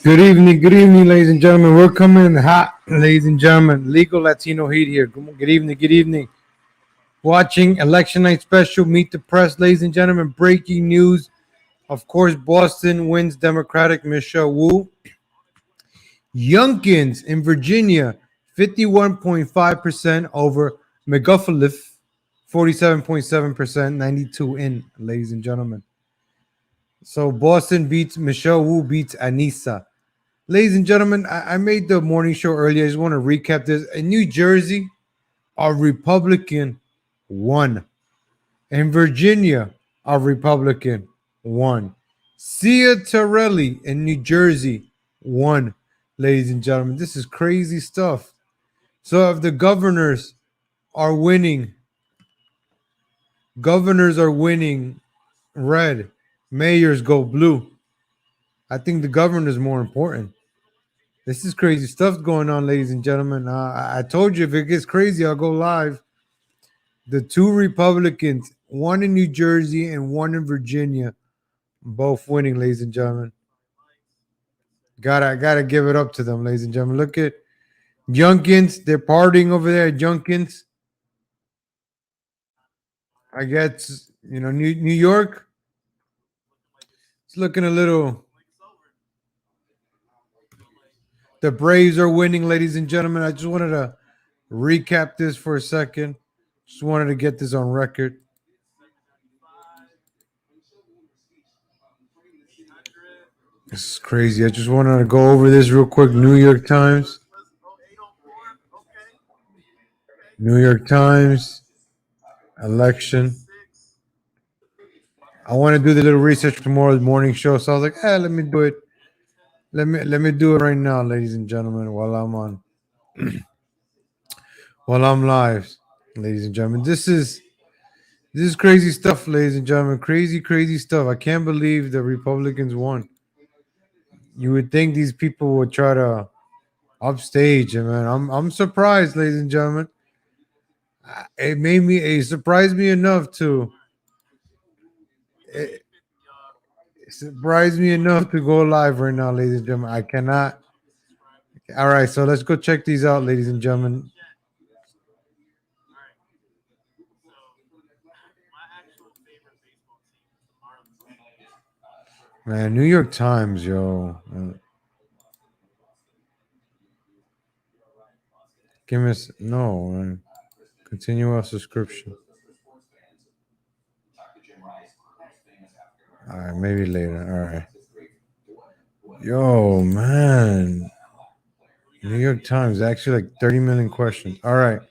Good evening, ladies and gentlemen. We're coming in hot, ladies and gentlemen. Legal Latino Heat here. Good evening, good evening. Watching election night special, Meet the Press, ladies and gentlemen. Breaking news. Of course, Boston wins Democratic Michelle Wu. Youngkins in Virginia, 51.5% over McGuffaliff, 47.7%, 92 in, ladies and gentlemen. So Boston beats Michelle Wu beats Anissa. Ladies and gentlemen, I made the morning show earlier. I just want to recap this. In New Jersey, a Republican won. In Virginia, a Republican won. Sia Torelli in New Jersey won. Ladies and gentlemen, this is crazy stuff. So if the governors are winning red, mayors go blue. I think the governor is more important. This is crazy stuff going on, ladies and gentlemen. I told you if it gets crazy, I'll go live. The two Republicans, one in New Jersey and one in Virginia, both winning, ladies and gentlemen. Gotta give it up to them, ladies and gentlemen. Look at Youngkins. They're partying over there at Youngkins. I guess, New York. It's looking a little. The Braves are winning, ladies and gentlemen. I just wanted to recap this for a second. Just wanted to get this on record. This is crazy. I just wanted to go over this real quick. New York Times. New York Times. Election. I want to do the little research for tomorrow's morning show. So I was like, let me do it. Let me do it right now, ladies and gentlemen, while I'm live, ladies and gentlemen. This is crazy stuff, ladies and gentlemen. Crazy stuff. I can't believe the Republicans won. You would think these people would try to upstage it, man. I'm surprised, ladies and gentlemen. It surprised me enough to it surprised me enough to go live right now, ladies and gentlemen. I cannot. All right, so let's go check these out, ladies and gentlemen. Man, New York Times, yo. Give us no, man. Continue our subscription. All right, maybe later. All right. Yo, man. New York Times, actually like 30 million questions. All right.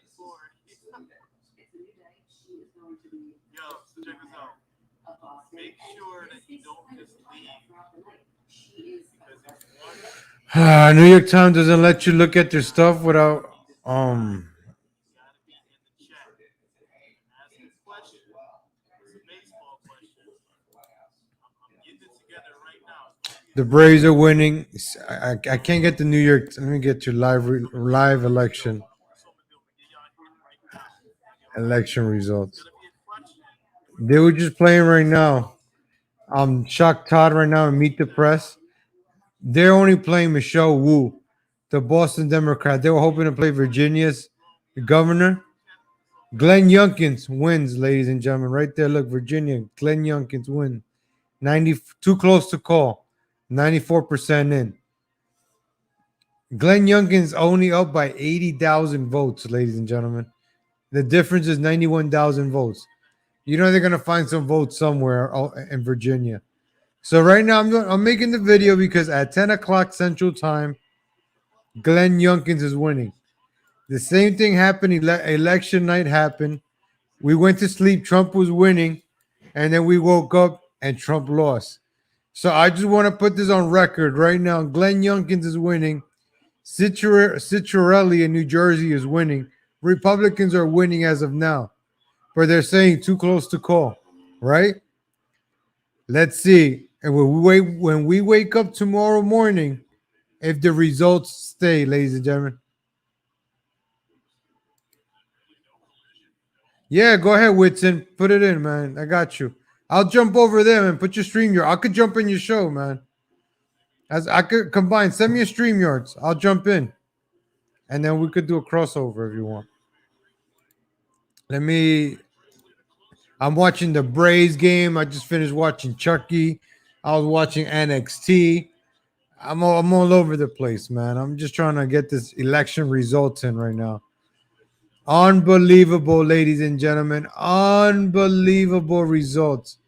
New York Times doesn't let you look at their stuff without the Braves are winning. I can't get the New York. Let me get your live election results. They were just playing right now. Shock Todd right now and Meet the Press. They're only playing Michelle Wu, the Boston Democrat. They were hoping to play Virginia's governor. Glenn Youngkins wins, ladies and gentlemen. Right there, look, Virginia. Glenn Youngkins wins. 90, too close to call. 94% in. Glenn Youngkins only up by 80,000 votes, ladies and gentlemen. The difference is 91,000 votes. You know they're gonna find some votes somewhere in Virginia. So right now I'm making the video because at 10 o'clock Central Time, Glenn Youngkins is winning. The same thing happened. Election night happened. We went to sleep. Trump was winning, and then we woke up and Trump lost. So I just want to put this on record right now. Glenn Youngkins is winning. Citrelli in New Jersey is winning. Republicans are winning as of now, but they're saying too close to call, right? Let's see. And when we wake up tomorrow morning, if the results stay, ladies and gentlemen. Yeah, go ahead, Whitson. Put it in, man. I got you. I'll jump over there and put your stream here. I could jump in your show, man. As I could combine, send me a StreamYards. I'll jump in. And then we could do a crossover if you want. Let me. I'm watching the Braves game. I just finished watching Chucky. I was watching NXT. I'm all over the place, man. I'm just trying to get this election results in right now. Unbelievable, ladies and gentlemen. Unbelievable results.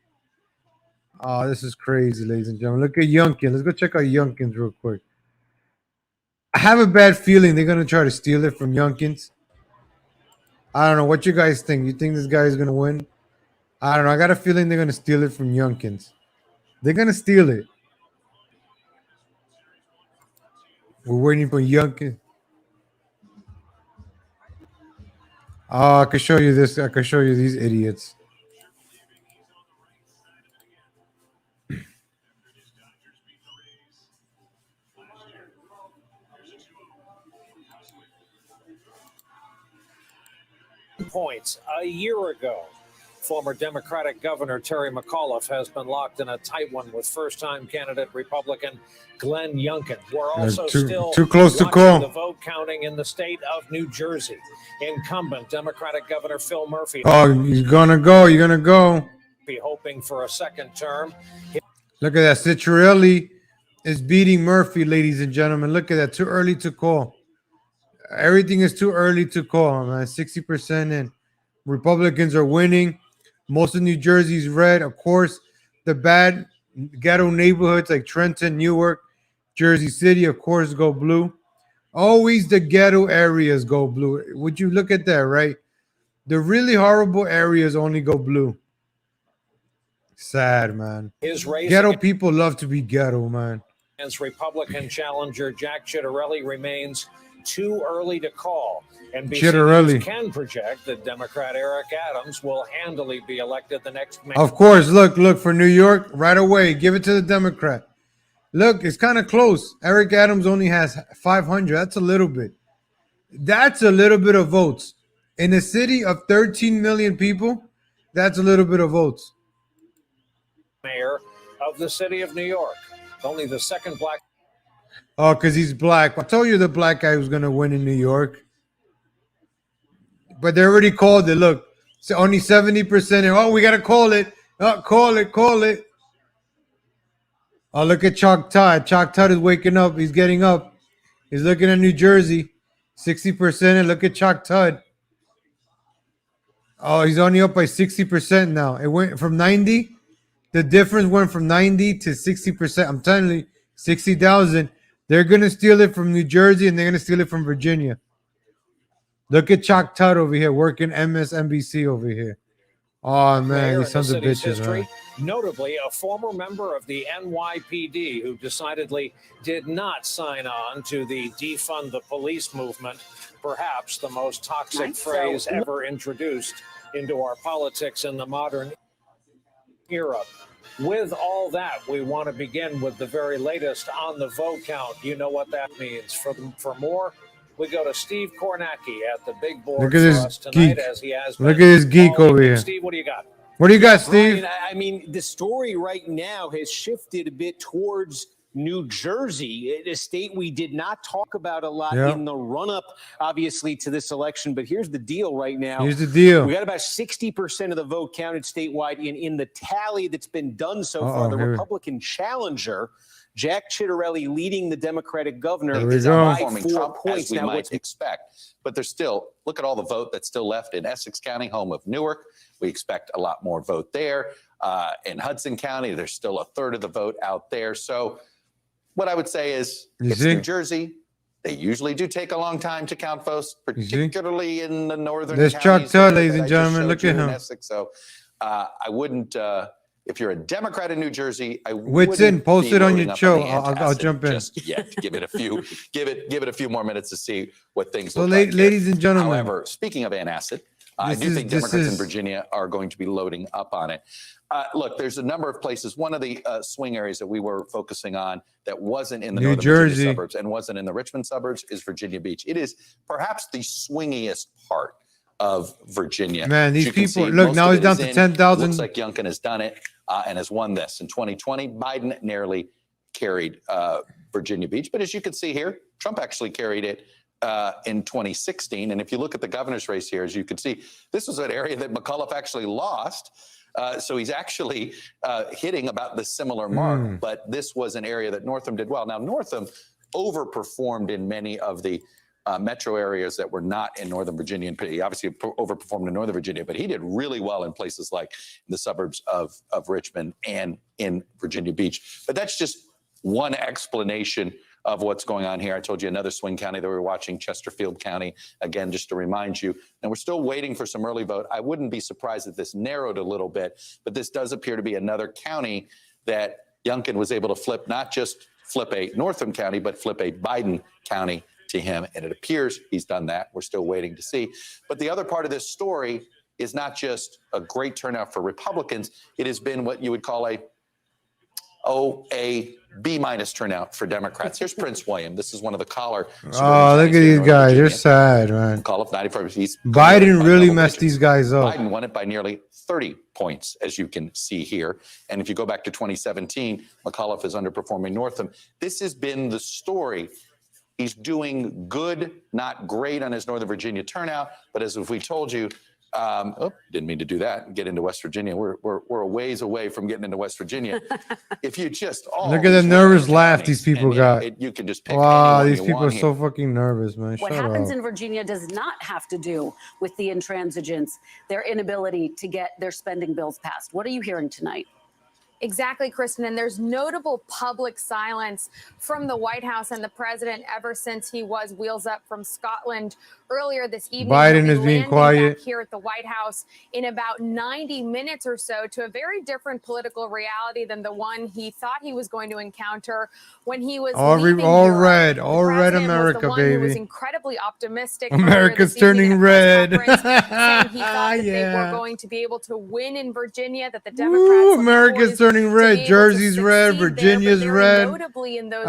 Oh, this is crazy, ladies and gentlemen. Look at Youngkin. Let's go check out Youngkins real quick. I have a bad feeling they're gonna try to steal it from Youngkins. I don't know what you guys think. You think this guy is gonna win? I don't know. I got a feeling they're gonna steal it from Youngkins. They're gonna steal it. We're waiting for Youngkin. Oh, I can show you this. I can show you these idiots. Points a year ago. Former Democratic Governor Terry McAuliffe has been locked in a tight one with first-time candidate Republican Glenn Youngkin. We're also still too close to call the vote counting in the state of New Jersey. Incumbent Democratic Governor Phil Murphy. Oh, he's gonna go. You're gonna go. Be hoping for a second term. Look at that. Citrelli is beating Murphy, ladies and gentlemen. Look at that. Too early to call. Everything is too early to call, man. 60% in. Republicans are winning. Most of New Jersey's red. Of course, the bad ghetto neighborhoods like Trenton, Newark, Jersey City, of course, go blue. Always the ghetto areas go blue. Would you look at that, right? The really horrible areas only go blue. Sad, man. Ghetto people love to be ghetto, man. As Republican challenger Jack Ciattarelli remains too early to call. NBC can project that Democrat Eric Adams will handily be elected the next mayor. Of course, look for New York right away. Give it to the Democrat. Look, it's kind of close. Eric Adams only has 500. That's a little bit. That's a little bit of votes. In a city of 13 million people, that's a little bit of votes. Mayor of the city of New York. Only the second black. Oh, because he's black. I told you the black guy was going to win in New York. But they already called it. Look, so only 70%. Oh, we got to call it. Oh, call it. Oh, look at Chalk Todd. Chalk Todd is waking up. He's getting up. He's looking at New Jersey. 60%. And look at Chalk Todd. Oh, he's only up by 60% now. It went from 90. The difference went from 90 to 60%. I'm telling you, 60,000. They're going to steal it from New Jersey and they're going to steal it from Virginia. Look at Chalk Todd over here working MSNBC over here. Oh, man, these sons of bitches, man. Notably, a former member of the NYPD who decidedly did not sign on to the defund the police movement, perhaps the most toxic phrase ever introduced into our politics in the modern era. With all that, we want to begin with the very latest on the vote count. You know what that means. For more, we go to Steve Kornacki at the big board. Look at this geek. As he has Look at this geek over here. Steve, what do you got? What do you got, Steve? Brian, I mean, the story right now has shifted a bit towards New Jersey, a state we did not talk about a lot in the run-up, obviously, to this election. But here's the deal right now. Here's the deal. We got about 60% of the vote counted statewide. In the tally that's been done so far, the Republican challenger, Jack Ciattarelli, leading the Democratic governor by 4 points. As we might expect. But there's still, look at all the vote that's still left in Essex County, home of Newark. We expect a lot more vote there. In Hudson County, there's still a third of the vote out there. So what I would say is it's New Jersey. They usually do take a long time to count votes, particularly in the northern counties. There's Chuck Todd, ladies and gentlemen. Look at him. Essex. So I wouldn't, if you're a Democrat in New Jersey, I What's in? Post it on your show. I'll jump in. Just yet. Give it a few. give it a few more minutes to see what things look like. Ladies and gentlemen. However, speaking of antacid, I do think Democrats in Virginia are going to be loading up on it. Look, there's a number of places. One of the swing areas that we were focusing on that wasn't in the Northern Virginia suburbs and wasn't in the Richmond suburbs is Virginia Beach. It is perhaps the swingiest part of Virginia. Man, these people, look, now he's down to 10,000. Looks like Youngkin has done it and has won this. In 2020, Biden narrowly carried Virginia Beach. But as you can see here, Trump actually carried it in 2016. And if you look at the governor's race here, as you can see, this was an area that McAuliffe actually lost. So he's actually hitting about the similar mark. But this was an area that Northam did well. Now, Northam overperformed in many of the metro areas that were not in Northern Virginia. And he obviously overperformed in Northern Virginia, but he did really well in places like the suburbs of Richmond and in Virginia Beach. But that's just one explanation of what's going on here. I told you another swing county that we were watching, Chesterfield County, again, just to remind you. And we're still waiting for some early vote. I wouldn't be surprised if this narrowed a little bit, but this does appear to be another county that Youngkin was able to flip, not just flip a Northam County, but flip a Biden County to him. And it appears he's done that. We're still waiting to see. But the other part of this story is not just a great turnout for Republicans. It has been what you would call a B- turnout for Democrats. Here's Prince William. This is one of the collar. Oh, look at these guys. They're sad, man. McAuliffe, 94. Biden really messed these guys up. Biden won it by nearly 30 points, as you can see here. And if you go back to 2017, McAuliffe is underperforming Northam. This has been the story. He's doing good, not great on his Northern Virginia turnout. But as if we told you, didn't mean to do that. Get into West Virginia. We're a ways away from getting into West Virginia. If you just look at the nervous laugh these people got. You can just pick. Wow, these people are so fucking nervous, man. What happens in Virginia does not have to do with the intransigents, their inability to get their spending bills passed. What are you hearing tonight? Exactly, Kristen. And there's notable public silence from the White House and the president ever since he was wheels up from Scotland earlier this evening. Biden is being quiet back here at the White House in about 90 minutes or so to a very different political reality than the one he thought he was going to encounter when he was all red America, baby. He was incredibly optimistic. America's turning red. Saying he thought that they were going to be able to win in Virginia, that the Democrats America's turning red. Jersey's red. Virginia's red. Notably in those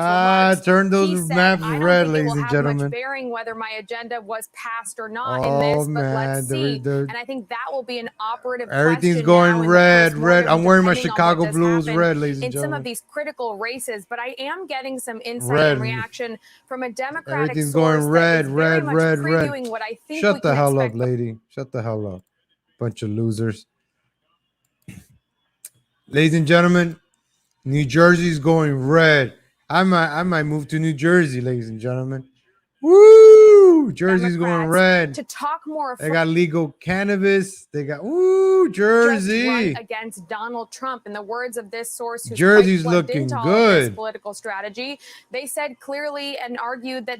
turn those maps red, ladies and gentlemen. Bearing whether my agenda was passed or not in this, but let's see. And I think that will be an operative. Everything's going red. I'm wearing my Chicago Blues red, ladies and gentlemen. In some of these critical races, but I am getting some insight and reaction from a Democratic Everything's source going red. What I think Shut the hell up, lady. Shut the hell up. Bunch of losers. Ladies and gentlemen, New Jersey's going red. I might move to New Jersey, ladies and gentlemen. Woo! Jersey's going red. To talk more, they got legal cannabis. They got Jersey against Donald Trump. In the words of this source, who's Jersey's looking good. Political strategy. They said clearly and argued that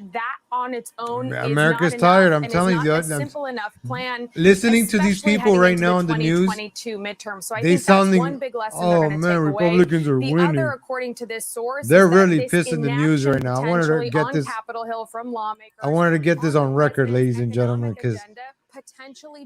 on its own, America's is not tired. enough, I'm telling you, a simple enough plan. Listening to these people right now on the news, midterm. So I they think sounding. One big lesson oh man, Republicans are winning. Other, according to this source, they're really pissing the news right now. I wanted to get this. Capitol Hill from lawmakers. I wanted to get this on record, ladies and gentlemen, because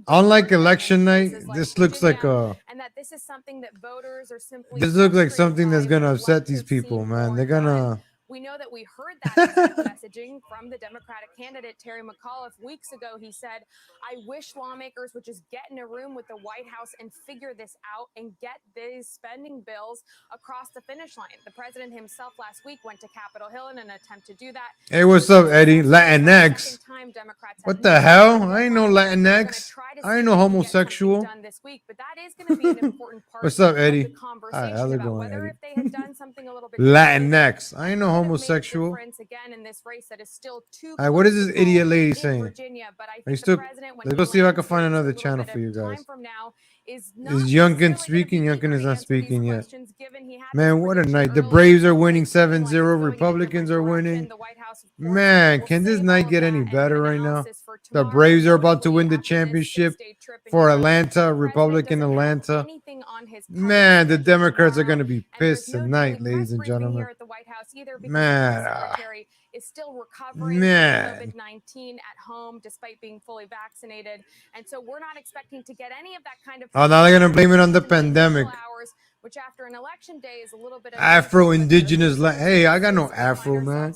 unlike election night, this looks like a. And that this is something that voters are simply. This looks like something that's gonna upset these people, man. They're gonna. We know that we heard that messaging from the Democratic candidate, Terry McAuliffe, weeks ago. He said, I wish lawmakers would just get in a room with the White House and figure this out and get these spending bills across the finish line. The president himself last week went to Capitol Hill in an attempt to do that. Hey, what's up, Eddie? Latinx. What the hell? I ain't no Latinx. I ain't no homosexual. This week, but that is going to be an important part. What's up, Eddie? Hi, how's it going, Eddie? If they had done something a little bit Latinx. I ain't no homosexual. All right, what is this idiot lady saying? Are you still? Let's go see if I can find another channel for you guys. Is Youngkin speaking? Youngkin is not speaking yet. Man, what a night. The Braves are winning 7-0. Republicans are winning. Man, can this night get any better right now? The Braves are about to win the championship for Atlanta, Republican Atlanta. Man, the Democrats are going to be pissed tonight, ladies and gentlemen. Man, is still recovering from COVID-19 at home despite being fully vaccinated. And so we're not expecting to get any of that kind of. Oh, now they're going to blame it on the pandemic. Which after an election day is a little bit of Afro-Indigenous. Hey, I got no Afro, man.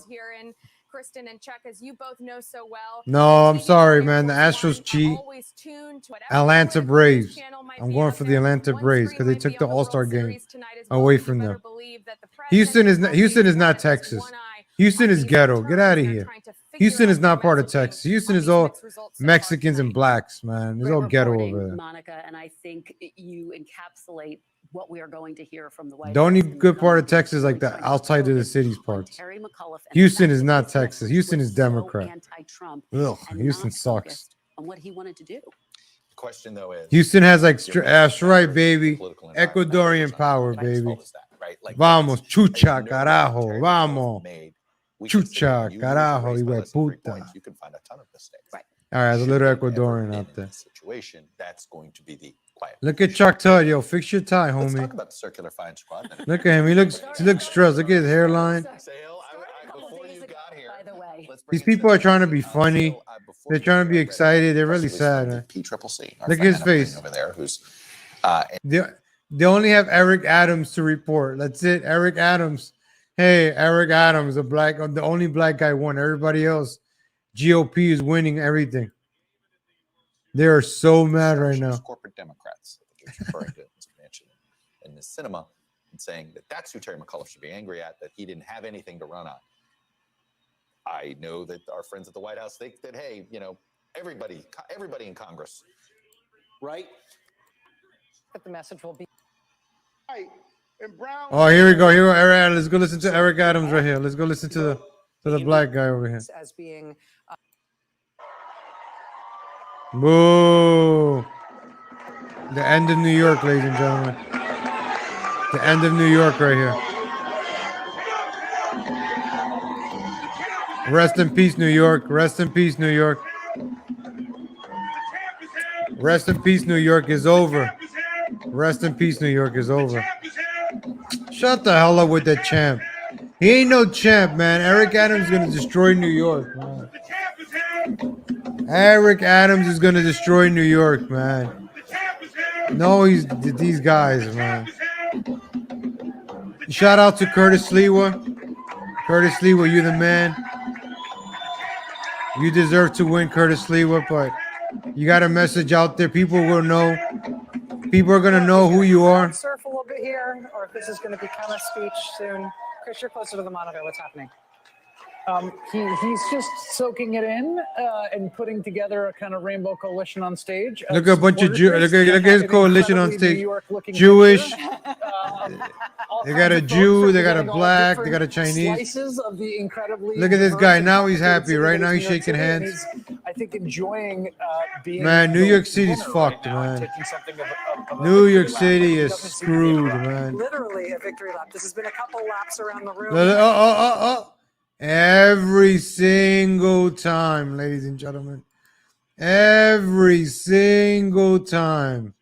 Kristen and Chuck, as you both know so well. No, I'm Big sorry, Air man. The Force Astros One are cheat. always tuned to whatever Atlanta political Braves. news channel might I'm be going out for the there. Atlanta One Braves screen because they might be took the on World All-Star game Series tonight as well, away but you from better them. believe that the Houston is not, president Houston is always not has Texas. one eye Houston on is these ghetto. Get returns, out of and they're here. trying to figure Houston out is not their part of messaging Texas. Houston on is these all mixed results so far Mexicans and tonight. blacks, man. It's Great all ghetto reporting, over there. Monica, and I think you encapsulate what we are going to hear from the White The House. only in the good part coming of Texas is days, like really the trying to outside of the focus city's on parts. Terry McAuliffe and the Houston fact is that not this Texas. list Houston was is so Democrat. anti-Trump Ugh, and Houston not sucks. focused on what he wanted to do. The question, though, is Houston has like, your that's main right, matters, the baby. political environment Ecuadorian matters. power, It's as baby. well as that, right? Like, Vamos, as chucha, no carajo, Terry McAuliffe vamos. made, we could sit here Chucha, and you lose the carajo, race by hijo de less than 3 puta. points. You can find a ton of mistakes. Right. All right, there's a Should little they've ever Ecuadorian been out in there. this situation, that's going to be the quiet. Look at Chuck Todd, yo, fix your tie, Let's homie. talk about the circular fine squad. then. Look at him. He looks stressed. Look at his hairline. Sale, before you got here, By the way. let's bring These it to the people are trying to community. be funny. Sale, before They're you trying got to be here, I read excited. They're press really release sad, from man. the PCCC, our Look at friend his Anna Pring face. over there, who's They only have Eric Adams to report. That's it. Eric Adams. Hey, Eric Adams, the only black guy won. Everybody else, GOP is winning everything. They are so mad right now. corporate Democrats. I think he was referring to Mr. Manchin in the cinema and saying that that's who Terry McAuliffe should be angry at, that he didn't have anything to run on. I know that our friends at the White House think that, hey, you know, everybody in Congress, right? But the message will be Oh, here we go. Here we go. Eric Adams. Let's go listen to Eric Adams right here. Let's go listen to the black guy over here. as being Boo. The end of New York, ladies and gentlemen. The end of New York right here. Rest in peace, New York. Rest in peace, New York. Rest in peace, New York is over. Rest in peace, New York is over. Shut the hell up with that champ. He ain't no champ, man. Eric Adams is going to destroy New York, man. Eric Adams is going to destroy New York, man. No, he's these guys, man. Shout out to Curtis Lewa. Curtis Lewa, you the man. You deserve to win, Curtis Lewa, but you got a message out there. People will know. People are going to know who you are. surf a little bit here, or if this is going to become a speech soon. Chris, you're closer to the monitor. What's happening? He's just soaking it in and putting together a kind of rainbow coalition on stage. Look at a bunch of Jews. Look at his coalition on stage. Jewish. They got a Jew. They got a black. They got a Chinese. Slices of the incredibly Look at this diverse guy. and Now he's complicated happy. city Right that now is he's New York shaking City, and hands. he's, I think, enjoying being. Man, New the York City's winner fucked, right now and man. taking something of a New victory York lap. City It is doesn't seem to be screwed, around. man. Literally a victory lap. This has been a couple laps around the room. Every single time, ladies and gentlemen. Every single time.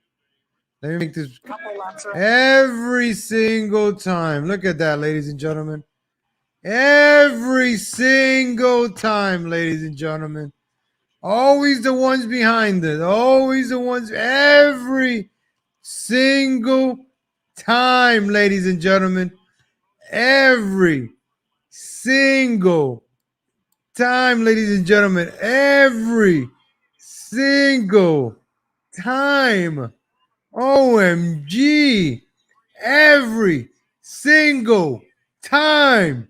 Let me make this. Couple laps around. Every single time. Look at that, ladies and gentlemen. Every single time, ladies and gentlemen. Always the ones behind it. Always the ones. Every single time, ladies and gentlemen. Every single time, ladies and gentlemen. Every single time. OMG. Every single time.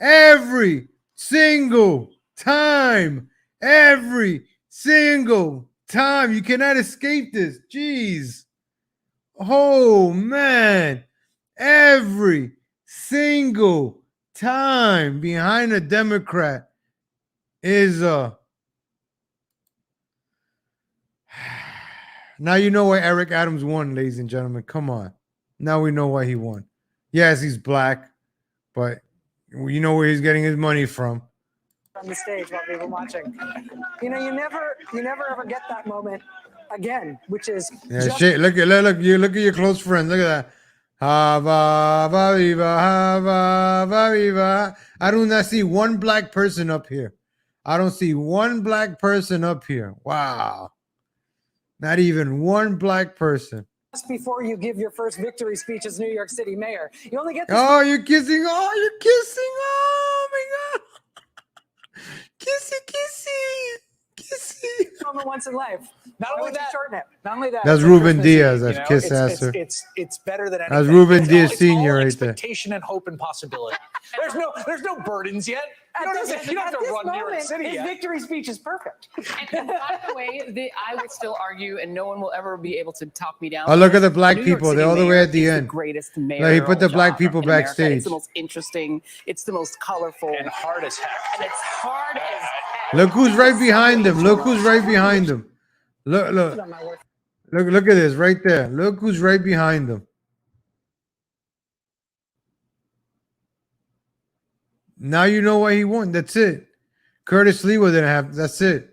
Every single time. Every single time. You cannot escape this. Jeez. Oh, man. Every single time behind a Democrat is now you know why Eric Adams won, ladies and gentlemen. Come on. Now we know why he won. Yes, he's black, but you know where he's getting his money from. On the stage while people watching. You know, you never ever get that moment again, which is Yeah, just look at your close friend. Look at that. Hava viva, hava viva. I do not see one black person up here. I don't see one black person up here. Wow. Not even one black person. just before you give your first victory speech as New York City mayor. You only get this. Oh, you're kissing. Oh, you're kissing. Oh, my God. moment once in life. Not only that, shorten it. not only that. That's it's Ruben Christmas Diaz, Eve, that you know? kiss It's- asser. It's better than anything. That's Ruben It's Diaz all- Sr. it's all right there. expectation and hope and possibility. There's no burdens yet. You don't have At to this run New York moment, City his yet. victory speech is perfect. And by the way, I would still argue, and no one will ever be able to talk me down. Oh, look at the black New York people. City They're all the way mayor at the is end. The greatest Like, mayor. he put the black people backstage. It's the most interesting. It's the most colorful. And hard as heck. And it's hard as heck. Look who's right behind him. Look who's right behind him. Look at this right there. Look who's right behind him. Now you know why he won. That's it. Curtis Lee didn't have. That's it.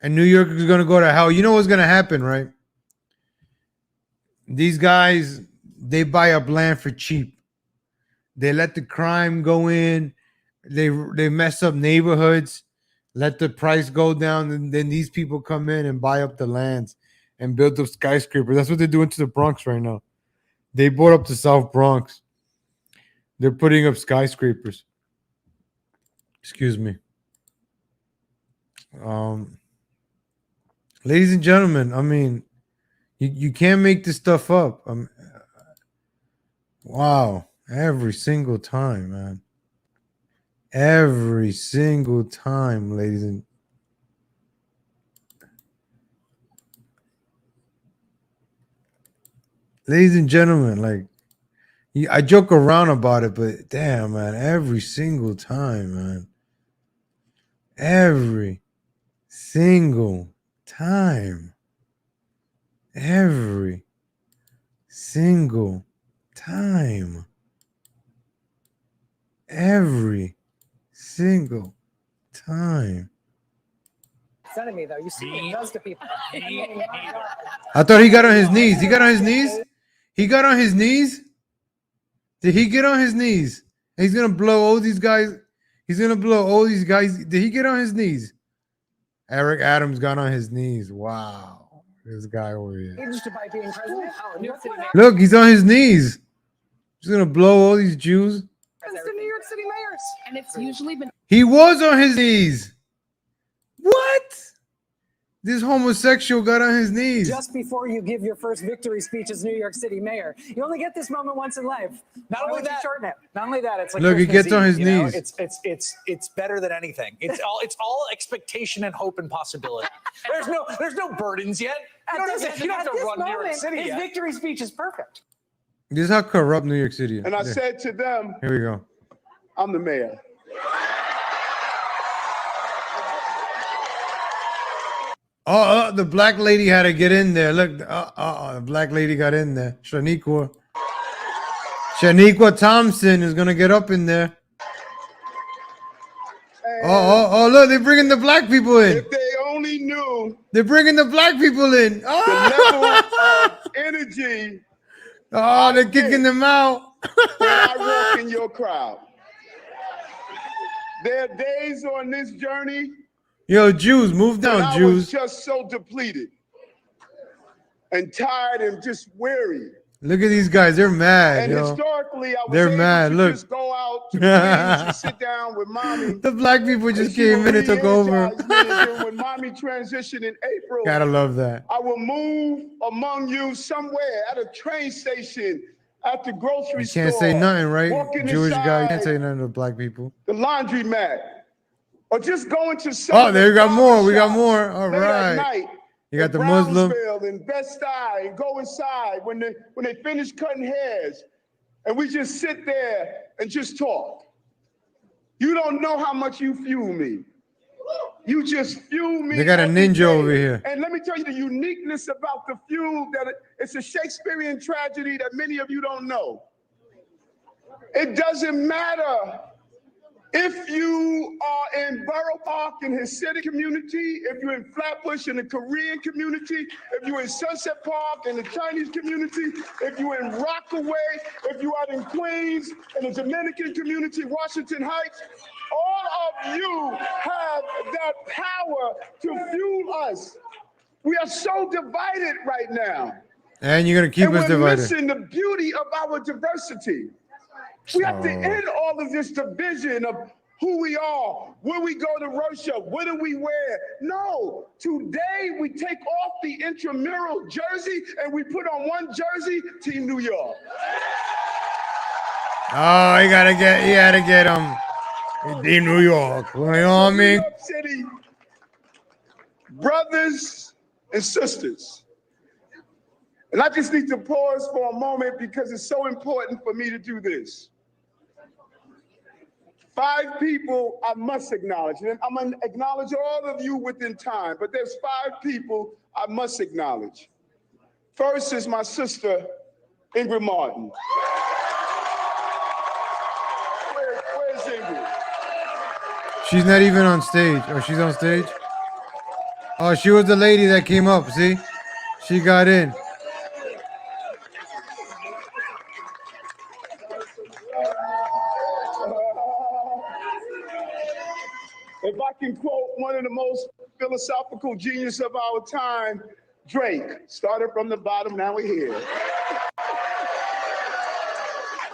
And New York is going to go to hell. You know what's going to happen, right? These guys, they buy up land for cheap. They let the crime go in. They mess up neighborhoods. Let the price go down. And then these people come in and buy up the lands and build up skyscrapers. That's what they're doing to the Bronx right now. They bought up the South Bronx. They're putting up skyscrapers. Excuse me. Ladies and gentlemen, I mean, you can't make this stuff up. Wow. Every single time, man. Every single time, ladies and gentlemen, like, I joke around about it, but damn, man, every single time, man. Every single time. Every single time. Every single time. Enemy, though. You see what it does to people. I thought he got on his knees. He got on his knees? He got on his knees? Did he get on his knees? He's going to blow all these guys. He's going to blow all these guys. Did he get on his knees? Eric Adams got on his knees. Wow. This guy over here. By being president. Look, he's on his knees. He's going to blow all these Jews. It's the New York City mayors. And it's usually been. He was on his knees. What? This homosexual got on his knees. Just before you give your first victory speech as New York City mayor. You only get this moment once in life. Not only that, shorten it. not only that, it's like Look, he Christmas gets on Eve, his you know? knees. It's better than anything. It's all expectation and hope and possibility. There's no burdens yet. You don't have to run New York City his yet. victory speech is perfect. This is how corrupt New York City is. And I There. said to them, Here we go. I'm the mayor. Oh, the black lady had to get in there. Look, the black lady got in there. Shaniqua Thompson is gonna get up in there. Oh, look, they're bringing the black people in. If they only knew They're bringing the black people in. the Oh, level of energy they're kicking them out. when I walk in your crowd. There are days on this journey Yo, Jews, move when down, I was Jews. just so depleted and tired and just weary. Look at these guys. They're mad, And yo. historically, I was They're able mad. to Look. just go out to Queens and sit down with mommy. The black people just And she came would in and took over. re-energize me. And then when mommy transitioned in April, Gotta love that. I will move among you somewhere at a train station, at the grocery You store. can't say nothing, right? walking Jewish guy, you can't inside say nothing to black people. the laundromat, or just going to some Oh, of there the we got more. We got barbershops more. All late at right. night You got in the Muslim. Brownsville and Bed-Stuy, and go inside when they finish cutting hairs, and we just sit there and just talk. You don't know how much you fuel me. You just fuel me. They got a every ninja day. over here. And let me tell you the uniqueness about the fuel, that it's a Shakespearean tragedy that many of you don't know. It doesn't matter if you are in Borough Park in Hasidic community, if you're in Flatbush in the Korean community, if you're in Sunset Park in the Chinese community, if you're in Rockaway, if you are in Queens in the Dominican community, Washington Heights, all of you have that power to fuel us. We are so divided right now. And you're going to keep And us we're divided. missing the beauty of our diversity. We have to end all of this division of who we are, where we go to worship, what do we wear. No, today we take off the intramural jersey and we put on one jersey, Team New York. Oh, you had to get him. In New York. You know what I mean? New York City, brothers and sisters. And I just need to pause for a moment because it's so important for me to do this. 5 people I must acknowledge, and I'm going to acknowledge all of you within time, but there's 5 people I must acknowledge. First is my sister, Ingrid Martin. Where's Ingrid? She's not even on stage. Oh, she's on stage? Oh, she was the lady that came up, see? She got in. If I can quote one of the most philosophical geniuses of our time, Drake, started from the bottom, now we're here.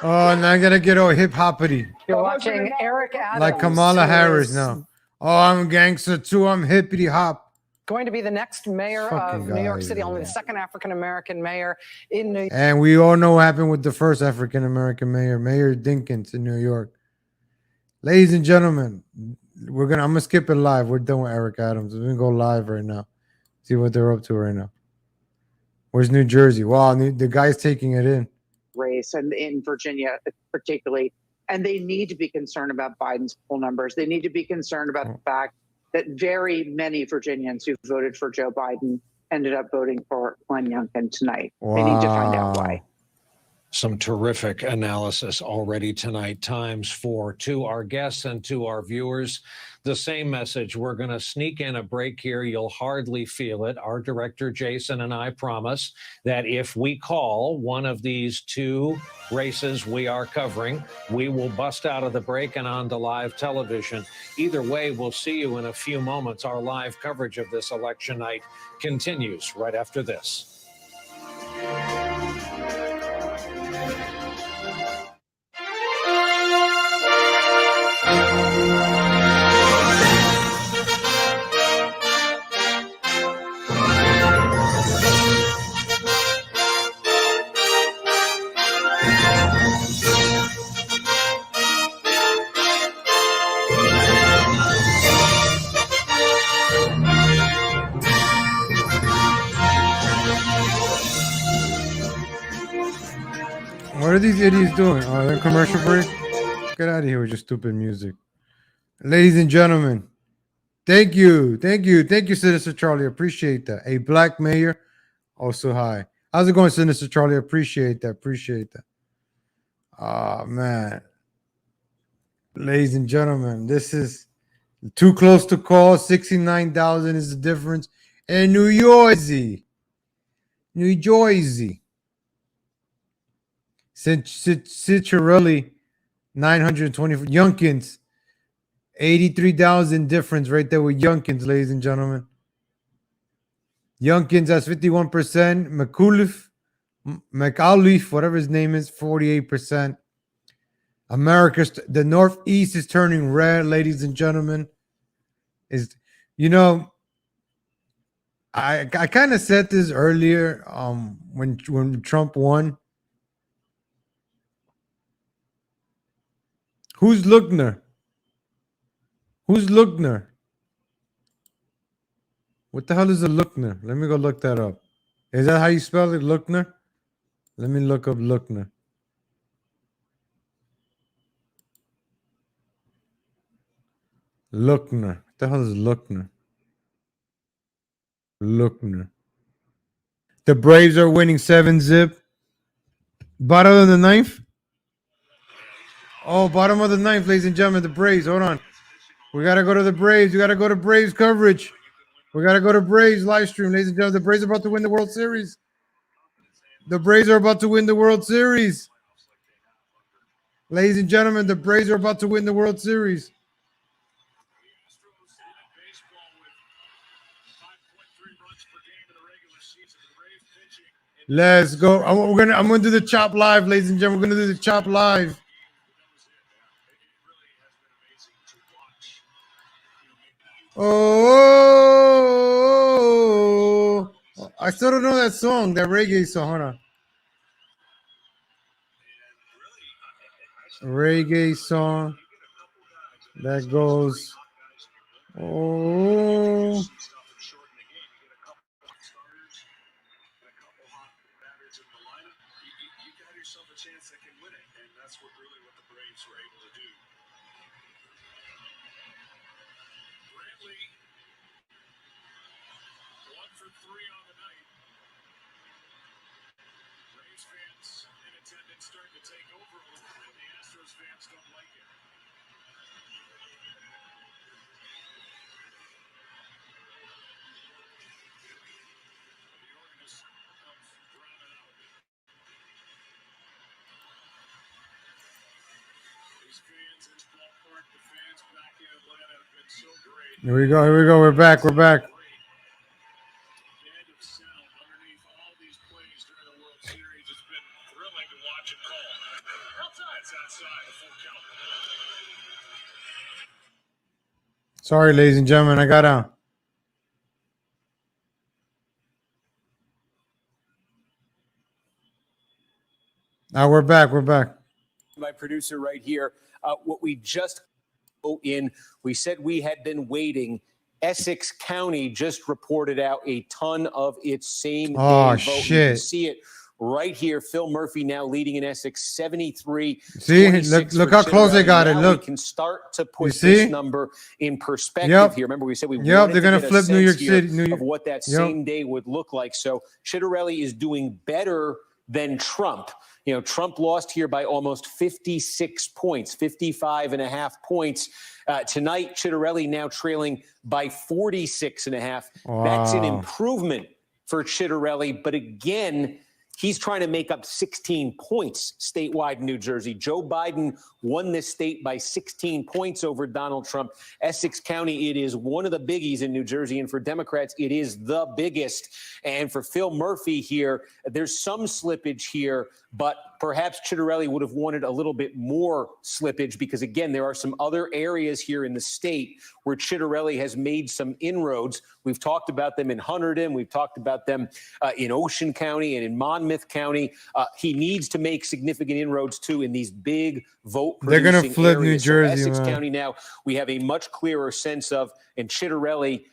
Oh, now I gotta get all hip hoppity. You're watching Eric Adams. Like Kamala who Harris is now. Oh, I'm a gangster too. I'm hippity hop. Going to be the next mayor Fucking of New York guy, City, only the second African-American mayor in New York. And we all know what happened with the first African American mayor, Mayor Dinkins in New York. Ladies and gentlemen, I'm gonna skip it live. We're done with Eric Adams. We're gonna go live right now. See what they're up to right now. Where's New Jersey? Wow, the guy's taking it in. Race and in Virginia particularly, and they need to be concerned about Biden's poll numbers. They need to be concerned about the fact that very many Virginians who voted for Joe Biden ended up voting for Glenn Youngkin tonight. Wow. They need to find out why. Some terrific analysis already tonight. Times 4 to our guests and to our viewers. The same message. We're going to sneak in a break here. You'll hardly feel it. Our director, Jason, and I promise that if we call one of these 2 races we are covering, we will bust out of the break and onto live television. Either way, we'll see you in a few moments. Our live coverage of this election night continues right after this. What are these idiots doing? Oh, they're commercial break? Get out of here with your stupid music. Ladies and gentlemen, thank you, Sinister Charlie. Appreciate that. A black mayor, also hi. How's it going, Sinister Charlie? Appreciate that. Oh, man. Ladies and gentlemen, this is too close to call. 69,000 is the difference. And New Jersey. Cicciarelli, 920. Youngkins, 83,000 difference right there with Youngkins, ladies and gentlemen. Youngkins has 51%. McAuliffe, whatever his name is, 48%. The Northeast is turning red, ladies and gentlemen. I kind of said this earlier when Trump won. Who's Luckner? What the hell is a Luckner? Let me go look that up. Is that how you spell it, Luckner? Let me look up Luckner. What the hell is Luckner? The Braves are winning 7-0. Bottom of the ninth? Oh, bottom of the ninth, ladies and gentlemen. The Braves. Hold on. We got to go to the Braves. We got to go to Braves coverage. We got to go to Braves live stream, ladies and gentlemen. The Braves are about to win the World Series. Ladies and gentlemen, the Braves are about to win the World Series. Let's go. I'm gonna do the chop live, ladies and gentlemen. We're gonna do the chop live. Oh, I still don't know that song, that reggae song. Hold on. Reggae song that goes. Oh. Here we go. Here we go. We're back. We're back. Sorry, ladies and gentlemen. I got out. Now we're back. We're back. My producer right here. What we just in, we said we had been waiting. Essex County just reported out a ton of its same day vote. Shit. You can see it right here. Phil Murphy now leading in Essex 73. See, look how close they got it. Now Look, we can start to put this number in perspective here. Remember, we said we wanted they're gonna to flip New York City of what that same day would look like. So Chitterelli is doing better than Trump. You know, Trump lost here by almost 56 points, 55.5 points. Tonight, Chitterelli now trailing by 46.5. Wow. That's an improvement for Chitterelli. But again, he's trying to make up 16 points statewide in New Jersey. Joe Biden won this state by 16 points over Donald Trump. Essex County, it is one of the biggies in New Jersey. And for Democrats, it is the biggest. And for Phil Murphy here, there's some slippage here, but perhaps Chitterelli would have wanted a little bit more slippage because, again, there are some other areas here in the state where Chitterelli has made some inroads. We've talked about them in Hunterdon. We've talked about them in Ocean County and in Monmouth County. He needs to make significant inroads, too, in these big vote they're going to flip New Jersey. So Essex County now, we have a much clearer sense of, and Chitterelli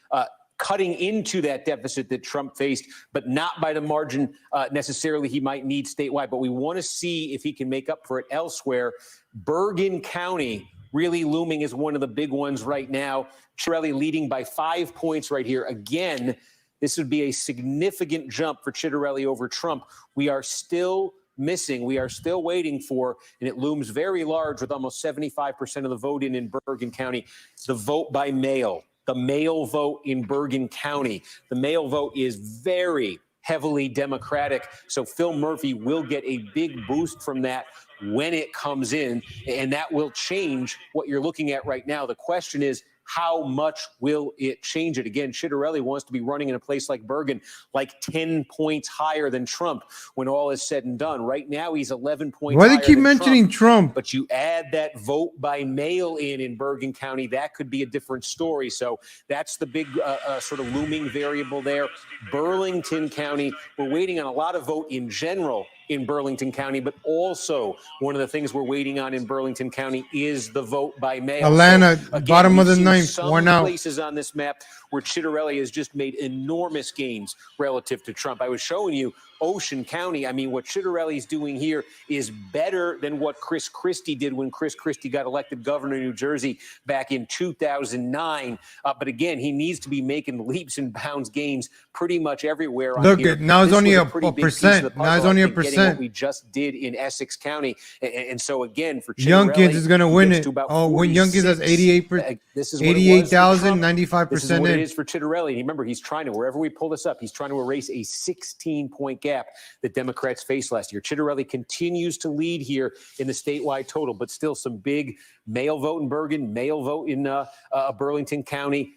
cutting into that deficit that Trump faced, but not by the margin necessarily he might need statewide. But we want to see if he can make up for it elsewhere. Bergen County really looming as one of the big ones right now. Chitterelli leading by 5 points right here. Again, this would be a significant jump for Chitterelli over Trump. We are still missing. We are still waiting for, and it looms very large with almost 75% of the vote in Bergen County, the vote by mail. The mail vote in Bergen County. The mail vote is very heavily Democratic. So Phil Murphy will get a big boost from that when it comes in, and that will change what you're looking at right now. The question is, how much will it change it? Again, Chitterelli wants to be running in a place like Bergen, like 10 points higher than Trump when all is said and done. Right now, he's 11 points higher. Why do they keep mentioning Trump? But you add that vote by mail in Bergen County, that could be a different story. So that's the big sort of looming variable there. Burlington County, we're waiting on a lot of vote in general in Burlington County, but also one of the things we're waiting on in Burlington County is the vote by mail. Atlanta, So, again, bottom of the we've ninth, seen one some out. places on this map where Chitterelli has just made enormous gains relative to Trump. I was showing you Ocean County. I mean, what Chitterelli's doing here is better than what Chris Christie did when Chris Christie got elected governor of New Jersey back in 2009. But again, he needs to be making leaps and bounds gains pretty much everywhere. Look, here. now it's This only was a pretty big piece of percent. the puzzle, Now it's only I a think, getting percent. What we just did in Essex County. And so again, for Youngkin Chitterelli, is going to win it. Oh, when Youngkin does 88%, this is what it was for 88,000, Trump. 95% This is what in. it is for Chitterelli. And remember, he's trying to, wherever we pull this up, he's trying to erase a 16-point gap that Democrats faced last year. Chitterelli continues to lead here in the statewide total, but still some big mail vote in Bergen, mail vote in Burlington County,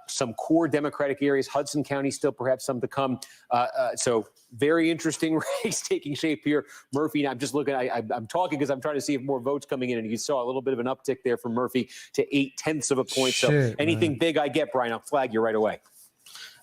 some core Democratic areas, Hudson County still perhaps some to come. So very interesting race taking shape here. Murphy, I'm just looking, I'm talking because I'm trying to see if more votes coming in, and you saw a little bit of an uptick there from Murphy to 0.8 of a point. Shit, so anything man. big I get, Brian, I'll flag you right away.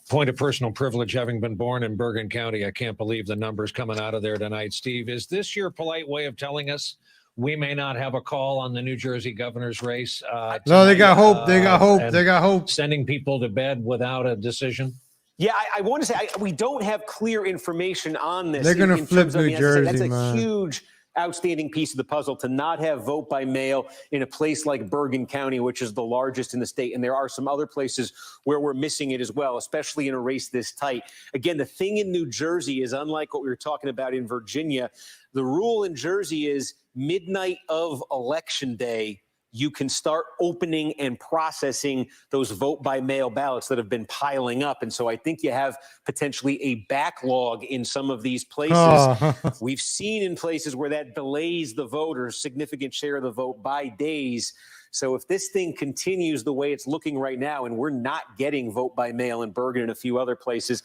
Point of personal privilege, having been born in Bergen County, I can't believe the numbers coming out of there tonight. Steve, is this your polite way of telling us we may not have a call on the New Jersey governor's race? No, they got tonight, hope. They got hope. and They got hope. Sending people to bed without a decision? Yeah, I want to say we don't have clear information on this. They're going to in flip terms of- New Jersey, that's a man. huge outstanding piece of the puzzle to not have vote by mail in a place like Bergen County, which is the largest in the state. And there are some other places where we're missing it as well, especially in a race this tight. Again, the thing in New Jersey is unlike what we were talking about in Virginia. The rule in Jersey is midnight of election day, you can start opening and processing those vote by mail ballots that have been piling up. And so I think you have potentially a backlog in some of these places. Oh. We've seen in places where that delays the vote or a significant share of the vote by days. So if this thing continues the way it's looking right now, and we're not getting vote by mail in Bergen and a few other places,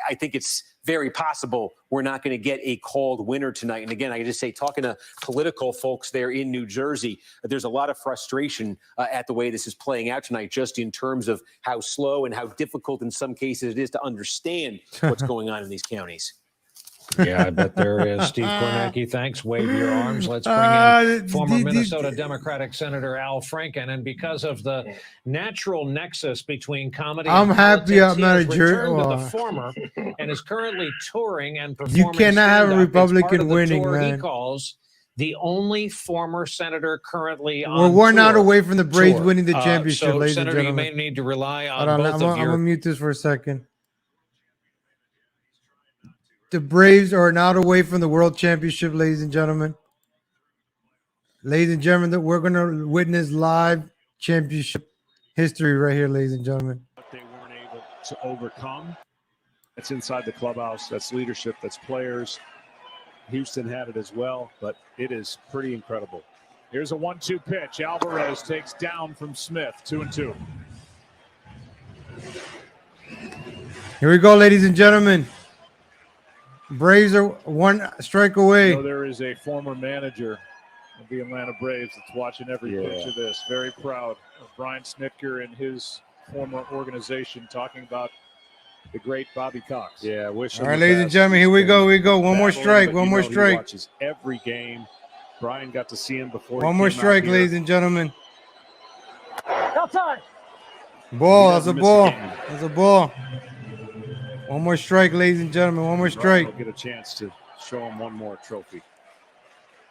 I think it's very possible we're not going to get a called winner tonight. And again, I just say, talking to political folks there in New Jersey, there's a lot of frustration at the way this is playing out tonight, just in terms of how slow and how difficult in some cases it is to understand what's going on in these counties. Yeah, I bet there is. Steve Kornacki, thanks. Wave your arms. Let's bring in former Minnesota Democratic Senator Al Franken. And because of the natural nexus between comedy I'm and happy politics, I'm he not has a jerk. returned to Well, the former and is currently touring and performing. You cannot have a stand-up. It's part Republican of the winning, tour man. He calls the only former senator currently We're on one out tour. away from the Braves winning the championship, So, ladies Senator, and you gentlemen. may need to rely on Hold on, both I'm of going your to mute this for a second. The Braves are an out away from the World Championship, ladies and gentlemen. Ladies and gentlemen, that we're going to witness live championship history right here, ladies and gentlemen. They weren't able to overcome. That's inside the clubhouse. That's leadership. That's players. Houston had it as well, but it is pretty incredible. Here's a 1-2 pitch. Alvarez takes down from Smith. 2-2. Here we go, ladies and gentlemen. Braves are one strike away. You know, there is a former manager of the Atlanta Braves that's watching every pitch of this. Very proud of Brian Snitker and his former organization, talking about the great Bobby Cox. Yeah, wish him All right, the ladies and best. gentlemen, here He's we go. been We go. One more battling, strike. but One you more know he strike. watches every game. Brian got to see him before. One he more came out strike, here. ladies and gentlemen. Outside. Ball. He That's a doesn't miss a ball. game. That's a ball. One more strike, ladies and gentlemen. One more Brian strike. will get a chance to show him one more trophy.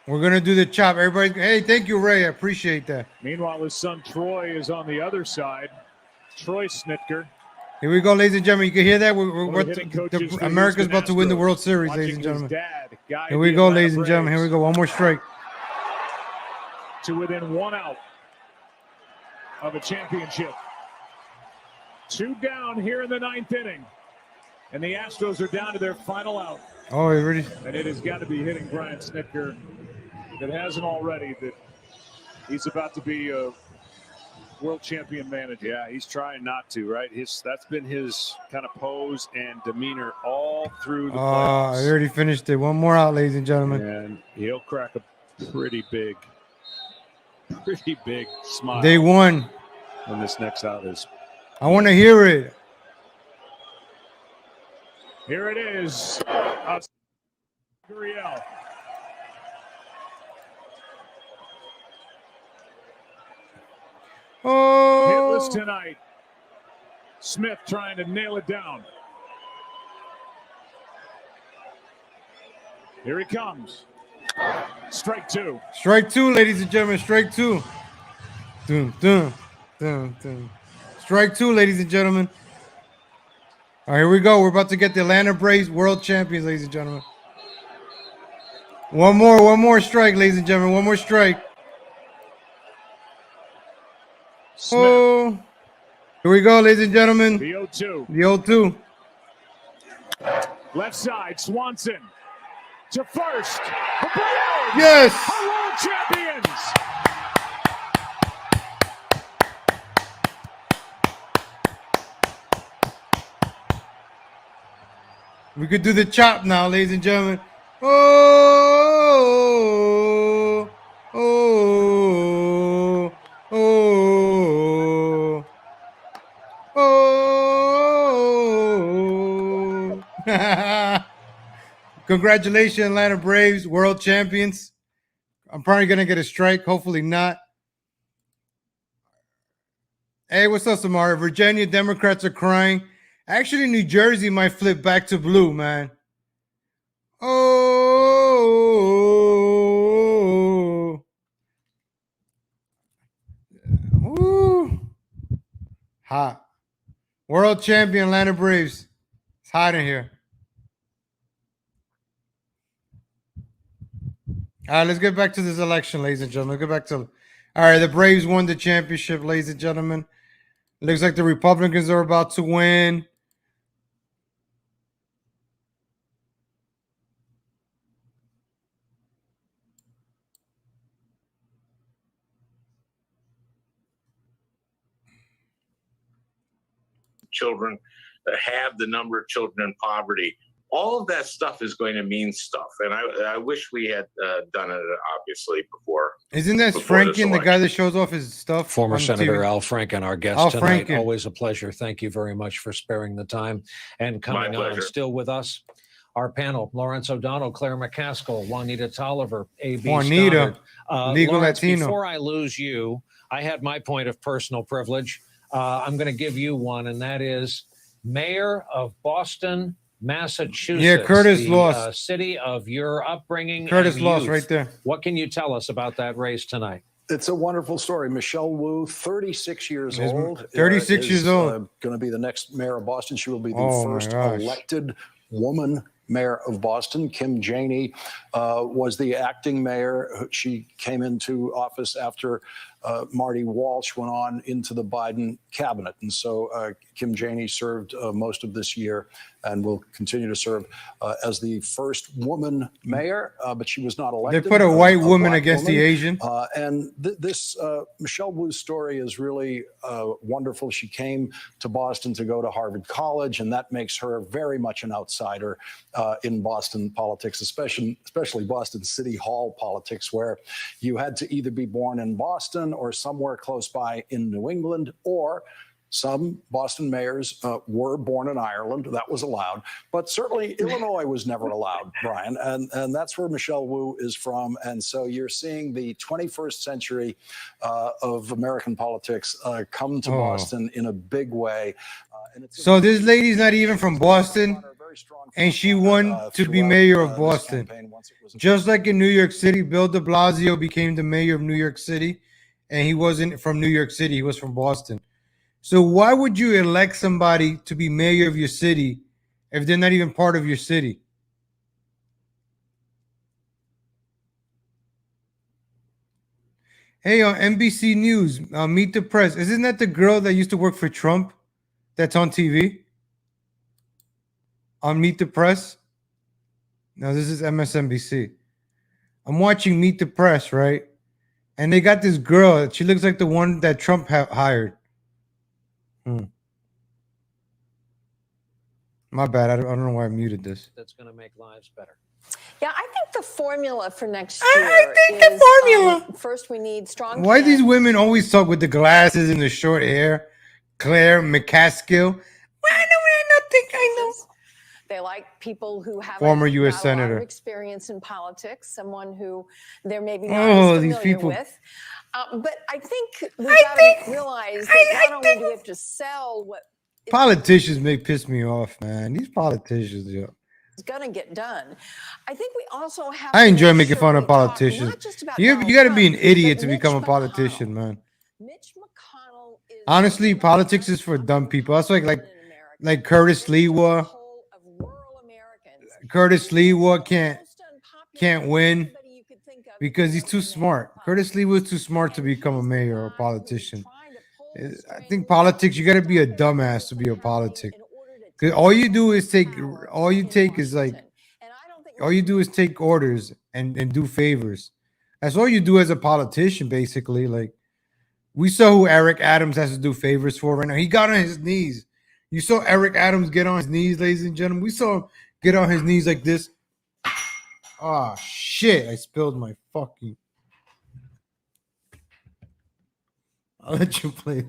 We're going to do the chop. Everybody, hey, thank you, Ray. I appreciate that. Meanwhile, his son Troy is on the other side. Troy Snitker. Here we go, ladies and gentlemen. You can hear that? One of the hitting coaches for the America's Houston about to win the Astros. World Series, Watching ladies and his gentlemen. dad guide Here we the go, Atlanta ladies and gentlemen. Here we Braves go. One more strike. to within 1 out of a championship. 2 down here in the 9th inning. And the Astros are down to their final out. Oh, you ready? And it has got to be hitting Brian Snitker. If it hasn't already, that he's about to be a world champion manager. Yeah, he's trying not to, right? That's been his kind of pose and demeanor all through the I playoffs. already finished it. One more out, ladies and gentlemen. And he'll crack a pretty big smile. They won. When this next out is. I want to hear it. Here it is. Gurriel. Oh. Hitless tonight. Smith trying to nail it down. Here he comes. Strike 2. Strike 2, ladies and gentlemen. Strike 2. Dun, dun, dun, dun. Strike 2, ladies and gentlemen. All right, here we go. We're about to get the Atlanta Braves world champions, ladies and gentlemen. One more strike, ladies and gentlemen. One more strike. Smith. Oh. Here we go, ladies and gentlemen. The 0-2. The 0-2. Left side, Swanson. To first. The Braves Yes. are world champions. We could do the chop now, ladies and gentlemen. Oh, oh, oh, oh. Congratulations, Atlanta Braves, world champions. I'm probably going to get a strike. Hopefully not. Hey, what's up, Samara? Virginia Democrats are crying. Actually, New Jersey might flip back to blue, man. Oh. Woo. Hot. World champion Atlanta Braves. It's hot in here. All right, let's get back to this election, ladies and gentlemen. Let's get back to. All right, the Braves won the championship, ladies and gentlemen. Looks like the Republicans are about to win. Children have the number of children in poverty. All of that stuff is going to mean stuff. And I wish we had done it, obviously, before. Isn't that Franken, the guy that shows off his stuff? Former Senator TV? Al Franken, our guest Al tonight. Franken. Always a pleasure. Thank you very much for sparing the time and coming My on. pleasure. Still with us, our panel, Lawrence O'Donnell, Claire McCaskill, Juanita Tolliver, A.B. Juanita, Stoddard. legal Lawrence, Latino. before I lose you, I had my point of personal privilege. I'm going to give you one, and that is Mayor of Boston, Massachusetts. Yeah, Curtis the, lost. City of your upbringing. Curtis and lost youth. right there. What can you tell us about that race tonight? It's a wonderful story. Michelle Wu, 36 years Is- old. 36 years old. Going to be the next mayor of Boston. She will be the Oh, my first gosh. elected woman mayor of Boston. Kim Janey was the acting mayor. She came into office after Marty Walsh went on into the Biden cabinet. And so Kim Janey served most of this year and will continue to serve as the first woman mayor, but she was not They elected. put a white woman black against the woman. Asian. And this Michelle Wu's story is really wonderful. She came to Boston to go to Harvard College, and that makes her very much an outsider in Boston politics, especially Boston City Hall politics, where you had to either be born in Boston or somewhere close by in New England, or some Boston mayors were born in Ireland. That was allowed. But certainly Illinois was never allowed, Brian. And that's where Michelle Wu is from. And so you're seeing the 21st century of American politics come to Boston in a big way. So this lady's not even from Boston, and she won to be mayor of Boston. Just like in New York City, Bill de Blasio became the mayor of New York City, and he wasn't from New York City, he was from Boston. So why would you elect somebody to be mayor of your city if they're not even part of your city? Hey, on NBC News, Meet the Press. Isn't that the girl that used to work for Trump that's on TV? On Meet the Press? No, this is MSNBC. I'm watching Meet the Press, right? And they got this girl. She looks like the one that Trump hired. My bad. I don't know why I muted this. That's going to make lives better. Yeah, I think the formula for next I year think the formula. First, we need strong. Why these candidates. women always talk with the glasses and the short hair? Claire McCaskill. Well, I know. They like people who have Former US a lot of Senator. experience in politics, someone who they're maybe not Oh, as these familiar people. with. But I think we got to realize that not only do we have to sell what Politicians piss me off, man. These politicians, yo. is going to get done, I think we also have. I to enjoy make making sure fun we of talk politicians. not just about You Donald got to be an Trump, idiot but to Mitch become a McConnell. politician, man. Mitch McConnell is Honestly, politics is for dumb people. That's like Curtis Lewa. Curtis Lewa can't win because he's too smart. Curtis Lewa is too smart to become a mayor or a politician. I think politics, you got to be a dumbass to be a politic. Because all you do is take orders and do favors. That's all you do as a politician, basically. Like, we saw who Eric Adams has to do favors for right now. He got on his knees. You saw Eric Adams get on his knees, ladies and gentlemen. We saw him get on his knees like this. Oh shit! I spilled my fucking. I'll let you play.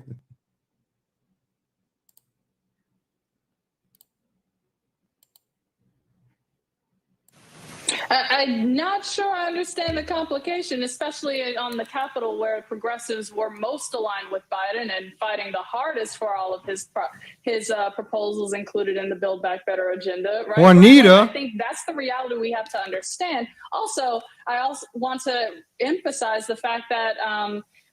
I'm not sure I understand the complication, especially on the Capitol, where progressives were most aligned with Biden and fighting the hardest for all of his proposals included in the Build Back Better agenda. Right? Juanita. I think that's the reality we have to understand. Also, I also want to emphasize the fact that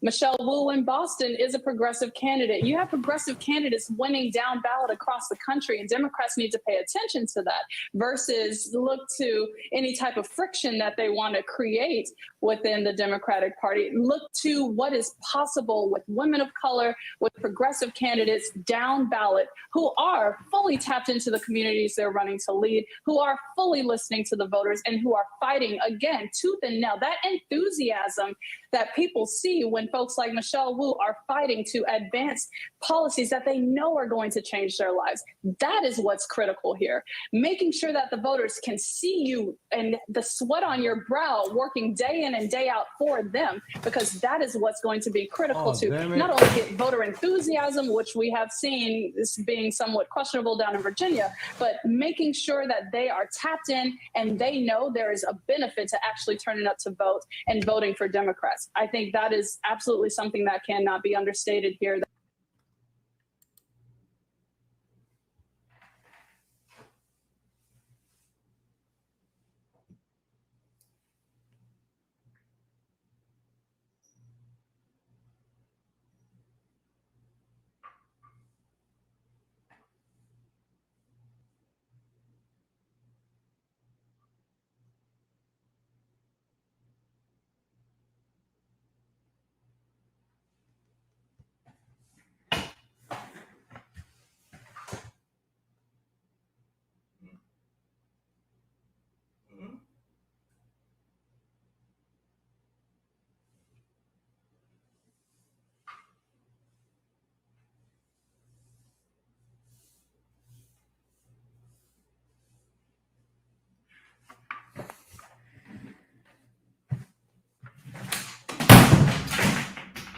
Michelle Wu in Boston is a progressive candidate. You have progressive candidates winning down ballot across the country, and Democrats need to pay attention to that versus look to any type of friction that they want to create within the Democratic Party. Look to what is possible with women of color, with progressive candidates down ballot who are fully tapped into the communities they're running to lead, who are fully listening to the voters, and who are fighting, again, tooth and nail. That enthusiasm that people see when folks like Michelle Wu are fighting to advance policies that they know are going to change their lives. That is what's critical here. Making sure that the voters can see you and the sweat on your brow working day in and day out for them, because that is what's going to be critical to not only get voter enthusiasm, which we have seen this being somewhat questionable down in Virginia, but making sure that they are tapped in and they know there is a benefit to actually turning up to vote and voting for Democrats. I think that is absolutely something that cannot be understated here.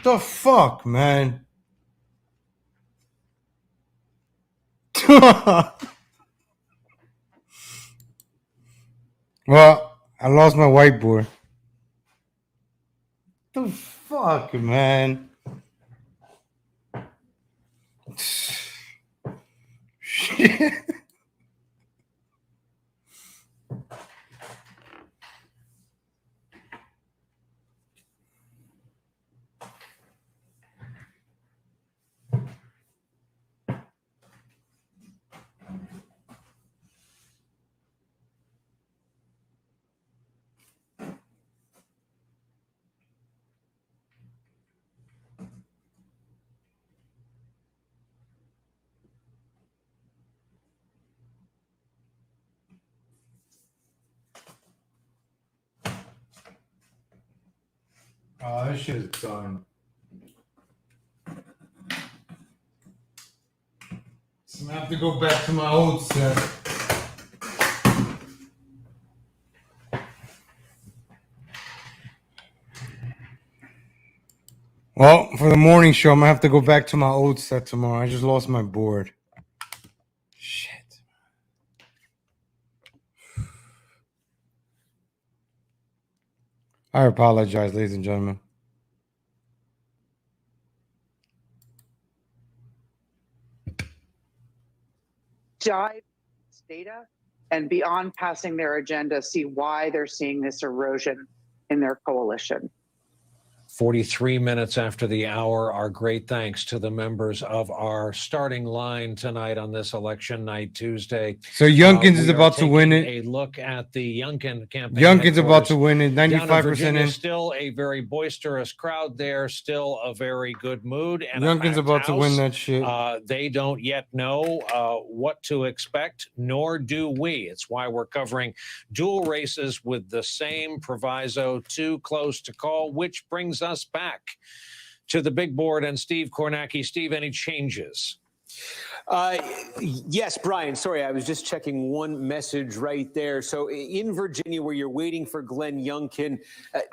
The fuck, man. Well, I lost my whiteboard. The fuck, man. Shit. Oh, this shit is done. So I'm gonna have to go back to my old set. Well, for the morning show, I'm gonna have to go back to my old set tomorrow. I just lost my board. Shit. I apologize, ladies and gentlemen. Dive this data and beyond passing their agenda, see why they're seeing this erosion in their coalition. 43 minutes after the hour, our great thanks to the members of our starting line tonight on this election night, Tuesday. So Youngkin is We are about to win taking it. A look at the Youngkin campaign. Youngkin's about to headquarters win it. down in 95% Virginia. in. Still a very boisterous crowd there. Still a very good mood. And Youngkin's about to win that shit. They don't yet know what to expect, nor do we. It's why we're covering dual races with the same proviso, too close to call, which brings us back to the big board and Steve Kornacki. Steve, any changes? Yes, Brian. Sorry, I was just checking one message right there. So in Virginia, where you're waiting for Glenn Youngkin,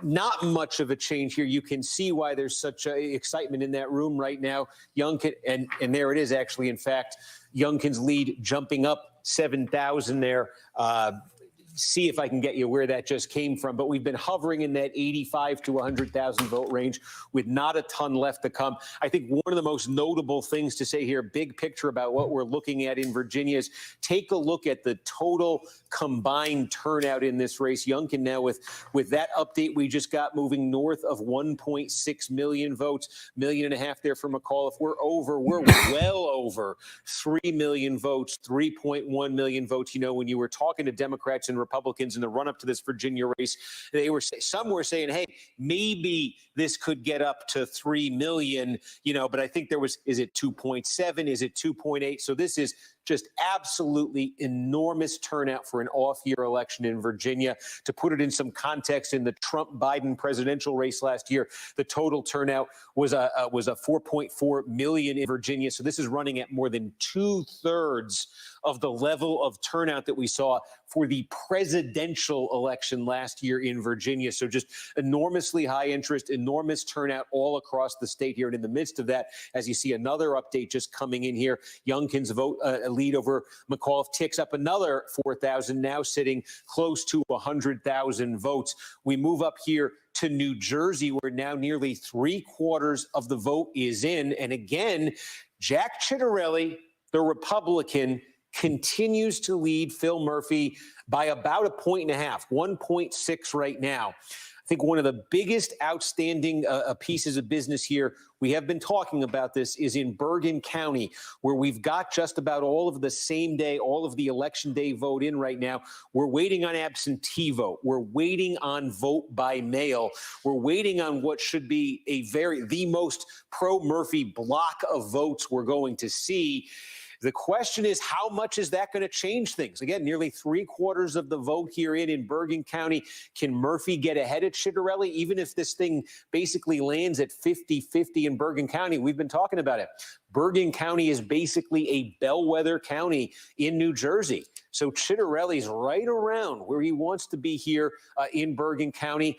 not much of a change here. You can see why there's such excitement in that room right now. Youngkin, and there it is, actually, in fact, Youngkin's lead jumping up 7,000 there. See if I can get you where that just came from. But we've been hovering in that 85 to 100,000 vote range with not a ton left to come. I think one of the most notable things to say here, big picture about what we're looking at in Virginia, is take a look at the total combined turnout in this race. Youngkin now with that update we just got, moving north of 1.6 million votes, 1.5 million there for McAuliffe. We're well over 3 million votes, 3.1 million votes. You know, when you were talking to Democrats and Republicans in the run up to this Virginia race, some were saying, hey, maybe this could get up to 3 million, you know, but I think there was, is it 2.7? Is it 2.8? So this is just absolutely enormous turnout for an off-year election in Virginia. To put it in some context, in the Trump-Biden presidential race last year, the total turnout was a 4.4 million in Virginia. So this is running at more than 2/3 of the level of turnout that we saw for the presidential election last year in Virginia. So just enormously high interest, enormous turnout all across the state here. And in the midst of that, as you see another update just coming in here, Youngkin's vote lead over McAuliffe ticks up another 4,000, now sitting close to 100,000 votes. We move up here to New Jersey, where now nearly 3/4 of the vote is in. And again, Jack Ciattarelli, the Republican, continues to lead Phil Murphy by about 1.5 points, 1.6 right now. I think one of the biggest outstanding pieces of business here, we have been talking about this, is in Bergen County, where we've got just about all of the same day, all of the election day vote in right now. We're waiting on absentee vote. We're waiting on vote by mail. We're waiting on what should be the most pro-Murphy block of votes we're going to see. The question is, how much is that going to change things? Again, nearly 3/4 of the vote here in Bergen County. Can Murphy get ahead of Ciattarelli, even if this thing basically lands at 50-50 in Bergen County? We've been talking about it. Bergen County is basically a bellwether county in New Jersey. So Ciattarelli's right around where he wants to be here in Bergen County.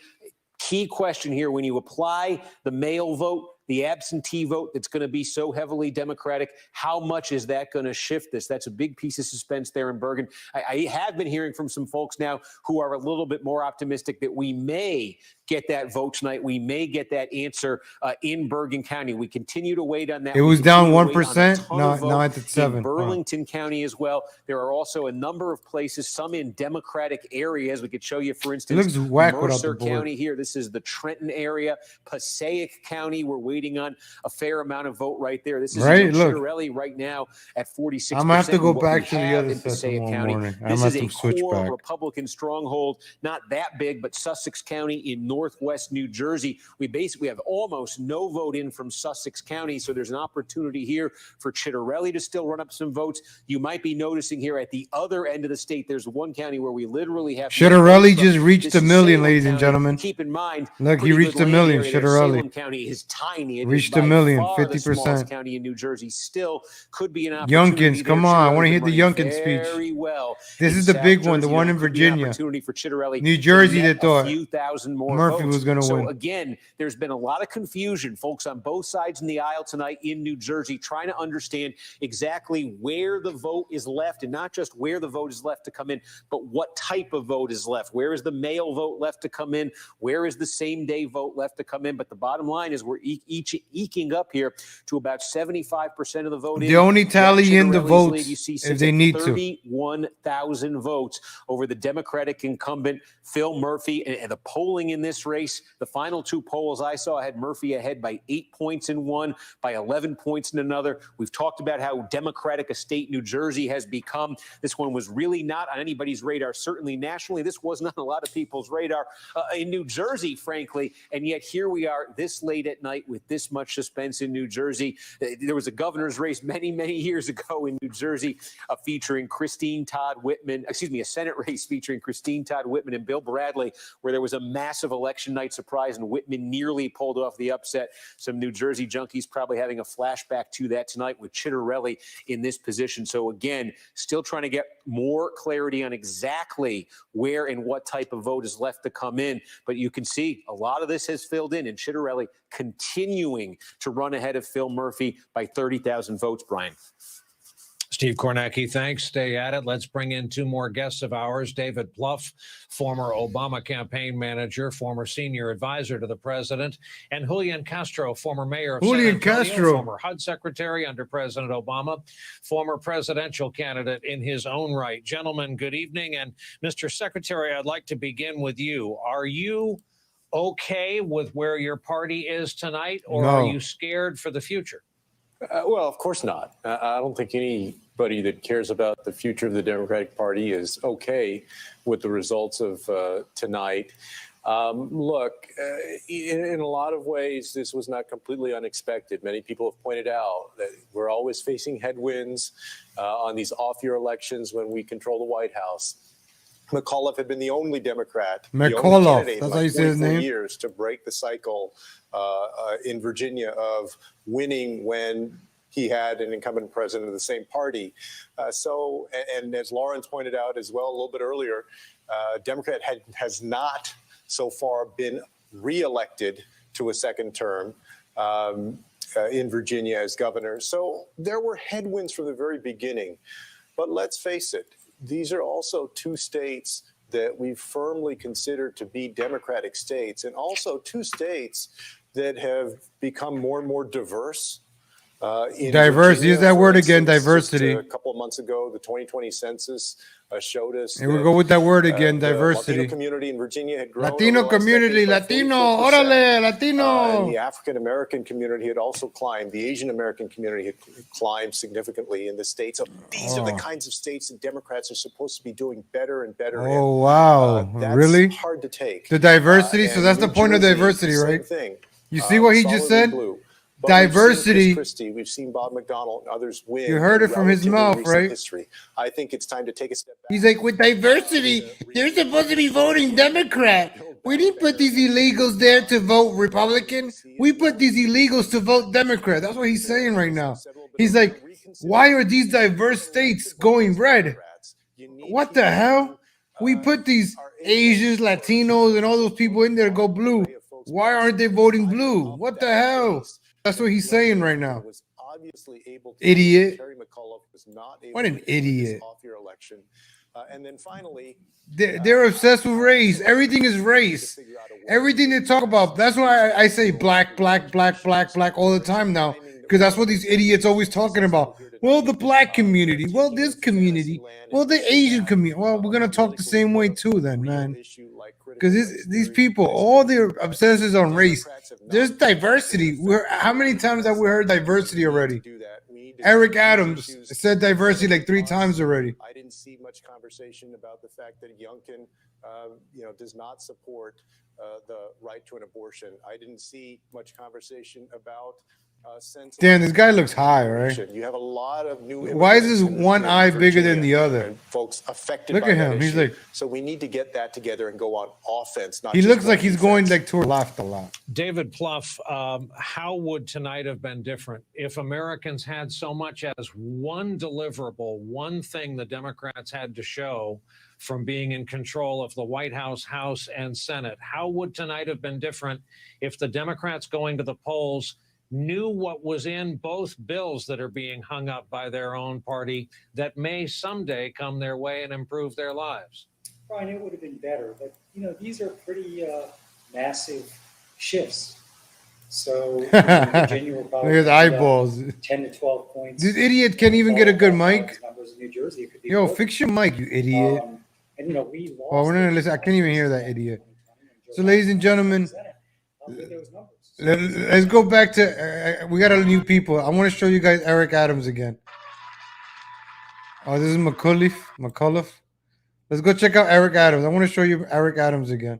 Key question here, when you apply the mail vote, the absentee vote that's going to be so heavily Democratic, how much is that going to shift this? That's a big piece of suspense there in Bergen. I have been hearing from some folks now who are a little bit more optimistic that we may get that vote tonight. We may get that answer in Bergen County. We continue to wait on that. It was down 1%. Now it's at 7. In Burlington County as well. There are also a number of places, some in Democratic areas. We could show you, for instance, it looks whack Mercer County here. This is the Trenton area. Passaic County, we're waiting on a fair amount of vote right there. This is Ciattarelli right now at 46%. I'm gonna have to go back to the other Passaic one County. morning. This is a core Republican stronghold, not that big, but Sussex County in northwest New Jersey. We basically have almost no vote in from Sussex County, so there's an opportunity here for Ciattarelli to still run up some votes. You might be noticing here at the other end of the state, there's one county where we literally have Ciattarelli just reached 1 million, ladies and gentlemen. Keep in mind, look, he reached 1 million. Ciattarelli Salem County is tiny. It reached is 1 million, by far the 50%. smallest county in New Jersey. Still could be an opportunity. Youngkins, come on! I want to hear the Youngkin speech. Very well. This is the big one, the one in Virginia. Opportunity for Ciattarelli. New Jersey, they thought a few thousand more Murphy votes. was going to win. So again, there's been a lot of confusion, folks, on both sides in the aisle tonight in New Jersey, trying to understand exactly where the vote is left, and not just where the vote is left to come in, but what type of vote is left. Where is the mail vote left to come in? Where is the same day vote left to come in? But the bottom line is we're eking up here to about 75% of the vote. They only tally in the votes if they need to. 31,000 votes over the Democratic incumbent Phil Murphy. And the polling in this race, the final two polls I saw had Murphy ahead by 8 points in one, by 11 points in another. We've talked about how Democratic a state New Jersey has become. This one was really not on anybody's radar, certainly nationally. This wasn't on a lot of people's radar in New Jersey, frankly. And yet here we are this late at night with this much suspense in New Jersey. There was a governor's race many, many years ago in New Jersey featuring a Senate race featuring Christine Todd Whitman and Bill Bradley, where there was a massive election election night surprise, and Whitman nearly pulled off the upset. Some New Jersey junkies probably having a flashback to that tonight with Chitterelli in this position. So again, still trying to get more clarity on exactly where and what type of vote is left to come in. But you can see a lot of this has filled in, and Chitterelli continuing to run ahead of Phil Murphy by 30,000 votes, Brian. Steve Kornacki, thanks. Stay at it. Let's bring in two more guests of ours. David Plouffe, former Obama campaign manager, former senior advisor to the president, and Julian Castro, former mayor of San Antonio, former HUD secretary under President Obama, former presidential candidate in his own right. Gentlemen, good evening. And Mr. Secretary, I'd like to begin with you. Are you okay with where your party is tonight, or are you scared for the future? Well, of course not. I don't think anybody that cares about the future of the Democratic Party is okay with the results of tonight. Look, in a lot of ways, this was not completely unexpected. Many people have pointed out that we're always facing headwinds on these off-year elections when we control the White House. McAuliffe had been the only Democrat, the only candidate in like 24 years to break the cycle in Virginia of winning when he had an incumbent president of the same party. And as Lawrence pointed out as well a little bit earlier, Democrat has not so far been reelected to a second term in Virginia as governor. So there were headwinds from the very beginning. But let's face it, these are also two states that we firmly consider to be Democratic states, and also two states that have become more and more diverse. Diverse, use that word again, diversity. Just a couple of months ago, the 2020 census showed us. Here we go with that word again, diversity. The Latino community in Virginia had grown. Latino community, Latino, órale, Latino. And the African American community had also climbed. The Asian American community had climbed significantly in the states. So these are the kinds of states that Democrats are supposed to be doing better and better in. Oh, wow. That's really? hard to take. The diversity, so that's the point of diversity, right? You see what he just said? Diversity. We've seen Bob McDonnell and others win. You heard it from his mouth, right? History. I think it's time to take a step back. He's like, with diversity, they're supposed to be voting Democrat. We didn't put these illegals there to vote Republican. We put these illegals to vote Democrat. That's what he's saying right now. He's like, why are these diverse states going red? What the hell? We put these Asians, Latinos, and all those people in there to go blue. Why aren't they voting blue? What the hell? That's what he's saying right now. Idiot. What an idiot. And then finally, they're obsessed with race. Everything is race. Everything they talk about. That's why I say black, black, black, black, black all the time now. Because that's what these idiots always talking about. Well, the black community. Well, this community. Well, the Asian community. Well, we're going to talk the same way too then, man. Because these people, all their obsessions on race, there's diversity. How many times have we heard diversity already? Eric Adams said diversity like 3 times already. I didn't see much conversation about the fact that Youngkin, does not support the right to an abortion. I didn't see much conversation about damn, this guy looks high, right? You have a lot of new. Why is his one eye bigger than the other? Folks affected. Look at him. He's like. So we need to get that together and go on offense. He looks like he's going like to left a lot. David Plouffe, how would tonight have been different if Americans had so much as one deliverable, one thing the Democrats had to show from being in control of the White House, House, and Senate? How would tonight have been different if the Democrats going to the polls knew what was in both bills that are being hung up by their own party that may someday come their way and improve their lives? Brian, it would have been better, but these are pretty massive shifts. So Virginia will probably look at the eyeballs. 10 to 12 points. This idiot can't even get a good mic. Numbers in New Jersey, it could be Yo, fix your mic, you idiot. And we lost. Well, we're not gonna listen. I can't even hear that idiot. So, ladies and gentlemen, let's go back to. We got a new people. I want to show you guys Eric Adams again. Oh, this is McAuliffe. Let's go check out Eric Adams. I want to show you Eric Adams again.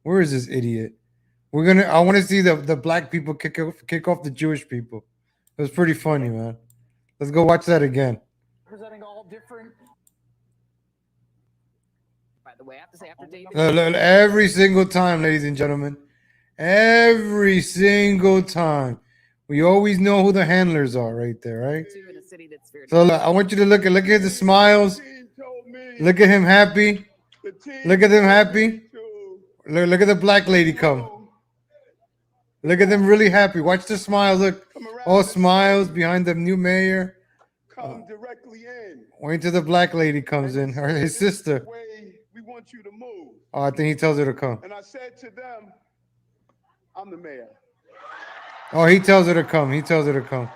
Where is this idiot? I want to see the black people kick off the Jewish people. It was pretty funny, man. Let's go watch that again. Presenting all different the way. I have to say, after David. Look, every single time, ladies and gentlemen. Every single time. We always know who the handlers are right there, right? In a city that's very So look, I want you to look at the smiles. Look at him happy. Look at them happy. Look at the black lady come. Look at them really happy. Watch the smiles. Look, all smiles behind the new mayor. Come directly in. Wait till the black lady comes in, or his sister. We want you to move. Oh, I think he tells her to come. And I said to them, I'm the mayor. Oh, he tells her to come. He tells her to come.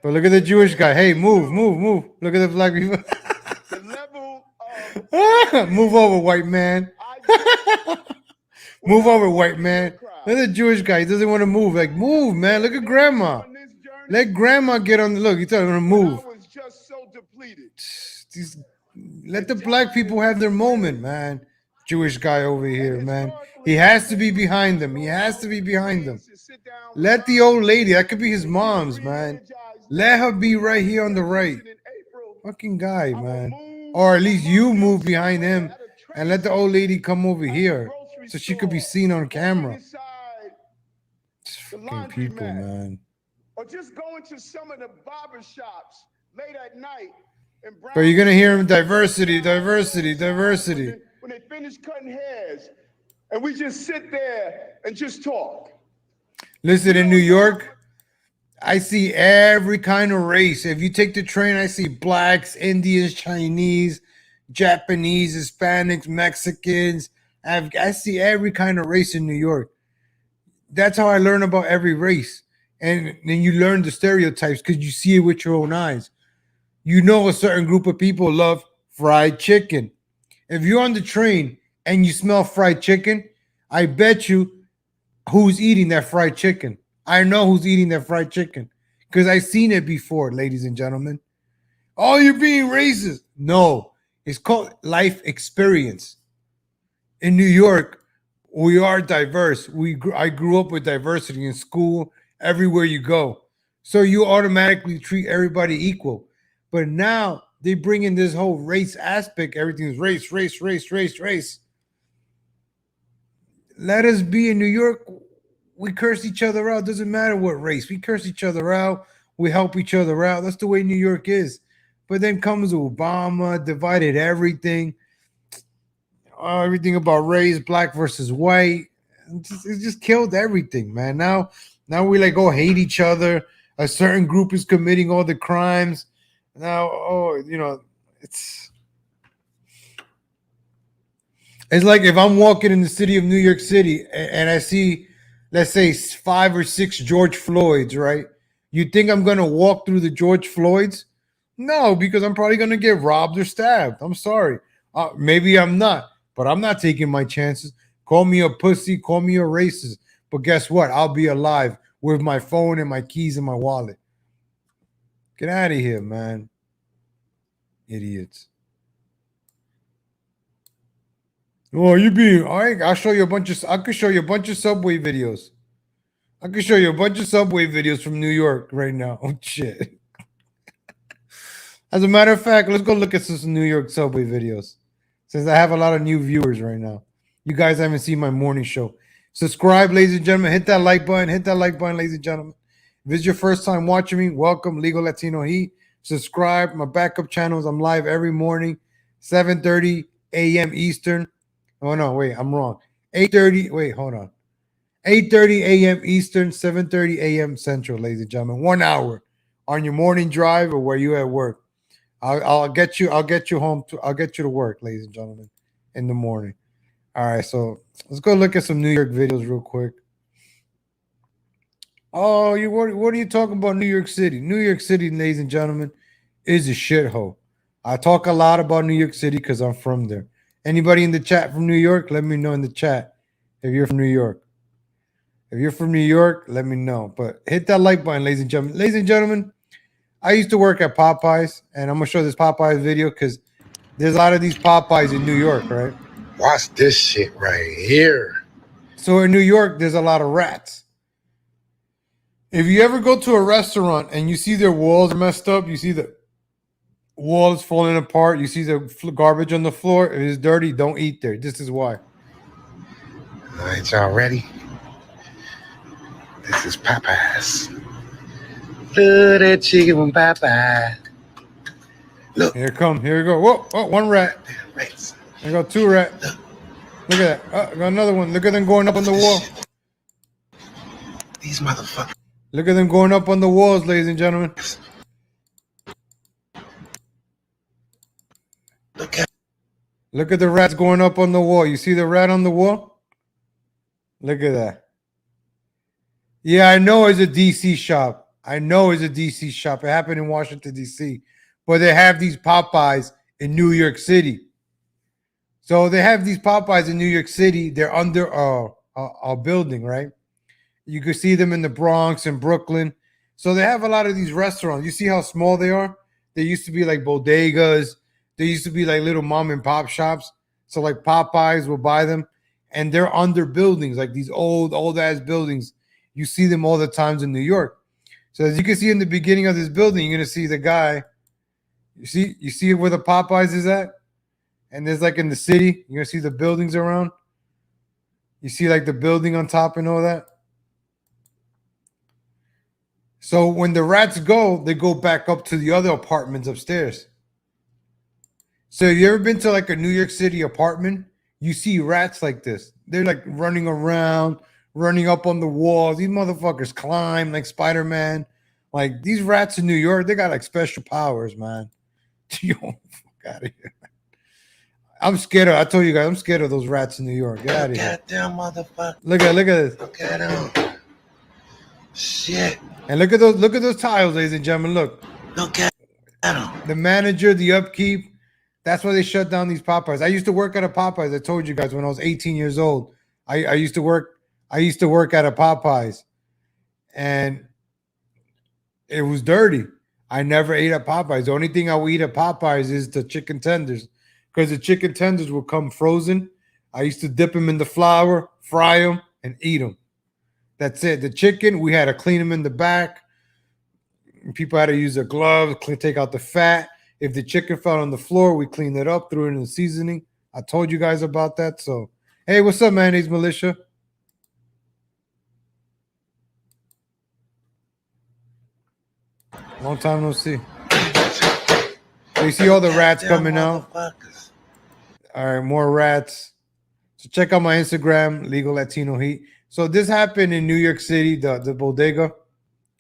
But look at the Jewish guy. Hey, move. Look at the black people. Move over, white man. Move over, white man. Look at the Jewish guy. He doesn't want to move. Like, move, man. Look at grandma. Let grandma get on the look. He's telling her to move. Let the black people have their moment, man. Jewish guy over here, man. He has to be behind them. He has to be behind them. Let the old lady, that could be his mom's, man. Let her be right here on the right. Fucking guy, man. Or at least you move behind him and let the old lady come over here so she could be seen on camera. Fucking people, man. Or just going to some of the barber shops late at night. But you're going to hear him, diversity. When they finish cutting hairs, and we just sit there and just talk. Listen, in New York, I see every kind of race. If you take the train, I see blacks, Indians, Chinese, Japanese, Hispanics, Mexicans. I see every kind of race in New York. That's how I learn about every race. And then you learn the stereotypes because you see it with your own eyes. You know a certain group of people love fried chicken. If you're on the train and you smell fried chicken, I bet you who's eating that fried chicken. I know who's eating that fried chicken because I've seen it before, ladies and gentlemen. Oh, you're being racist. No, it's called life experience. In New York, we are diverse. I grew up with diversity in school, everywhere you go. So you automatically treat everybody equal. But now they bring in this whole race aspect. Everything's race. Let us be in New York. We curse each other out. Doesn't matter what race. We curse each other out. We help each other out. That's the way New York is. But then comes Obama, divided everything. Everything about race, black versus white. It just killed everything, man. Now we like go hate each other. A certain group is committing all the crimes. Now, it's like if I'm walking in the city of New York City and I see, let's say, 5 or 6 George Floyds, right? You think I'm going to walk through the George Floyds? No, because I'm probably going to get robbed or stabbed. I'm sorry. Maybe I'm not, but I'm not taking my chances. Call me a pussy, call me a racist. But guess what? I'll be alive with my phone and my keys and my wallet. Get out of here, man. Idiots. Oh, you being all right? I could show you a bunch of subway videos. I could show you a bunch of subway videos from New York right now. Oh shit. As a matter of fact, let's go look at some New York subway videos. Since I have a lot of new viewers right now. You guys haven't seen my morning show. Subscribe, ladies and gentlemen. Hit that like button. Hit that like button, ladies and gentlemen. If it's your first time watching me, welcome, Legal Latino Heat. Subscribe. My backup channels. I'm live every morning, 7:30 a.m. Eastern. Oh, no, wait, I'm wrong. 8:30. Wait, hold on. 8:30 a.m. Eastern, 7:30 a.m. Central, ladies and gentlemen. 1 hour on your morning drive or where you at work. I'll get you home. I'll get you to work, ladies and gentlemen, in the morning. All right, so let's go look at some New York videos real quick. Oh, what are you talking about? New York City. New York City, ladies and gentlemen, is a shithole. I talk a lot about New York City because I'm from there. Anybody in the chat from New York? Let me know in the chat if you're from New York. If you're from New York, let me know. But hit that like button, ladies and gentlemen. Ladies and gentlemen, I used to work at Popeyes, and I'm going to show this Popeyes video because there's a lot of these Popeyes in New York, right? Watch this shit right here. So in New York, there's a lot of rats. If you ever go to a restaurant and you see their walls messed up, you see the walls falling apart, you see the garbage on the floor, if it's dirty, don't eat there. This is why. All right, y'all ready? This is Popeyes. Look that chicken from Popeyes. Look. Here we go. Whoa, oh, one rat. Rats. There go two rat. Look at that. Oh, got another one. Look at them going up on the wall. These motherfuckers. Look at them going up on the walls, ladies and gentlemen. Look at the rats going up on the wall. You see the rat on the wall? Look at that. Yeah, I know it's a DC shop. I know it's a DC shop. It happened in Washington, DC. But they have these Popeyes in New York City. So they have these Popeyes in New York City. They're under a building, right? You can see them in the Bronx and Brooklyn. So they have a lot of these restaurants. You see how small they are? They used to be like bodegas. They used to be like little mom and pop shops. So like Popeyes will buy them. And they're under buildings, like these old ass buildings. You see them all the times in New York. So as you can see in the beginning of this building, you're going to see the guy. You see where the Popeyes is at? And there's like in the city, you're going to see the buildings around. You see like the building on top and all that. So when the rats go, they go back up to the other apartments upstairs. So you ever been to like a New York City apartment? You see rats like this. They're like running around, running up on the walls. These motherfuckers climb like Spider-Man. Like these rats in New York, they got like special powers, man. Yo, fuck out of here. I'm scared I told you guys, I'm scared of those rats in New York. Get out of here. Goddamn motherfucker. Look at this. Look at them. Shit. And look at those tiles, ladies and gentlemen. Look at them. The manager, the upkeep. That's why they shut down these Popeyes. I used to work at a Popeyes. I told you guys when I was 18 years old. I used to work at a Popeyes, and it was dirty. I never ate at Popeyes. The only thing I would eat at Popeyes is the chicken tenders, because the chicken tenders would come frozen. I used to dip them in the flour, fry them, and eat them. That's it. The chicken, we had to clean them in the back. People had to use their gloves, take out the fat. If the chicken fell on the floor, we cleaned it up, threw it in the seasoning. I told you guys about that. So, hey, what's up, Mayonnaise Militia? Long time no see. So you see all the rats coming out. All right, more rats. So check out my Instagram, Legal Latino Heat. So this happened in New York City, the bodega.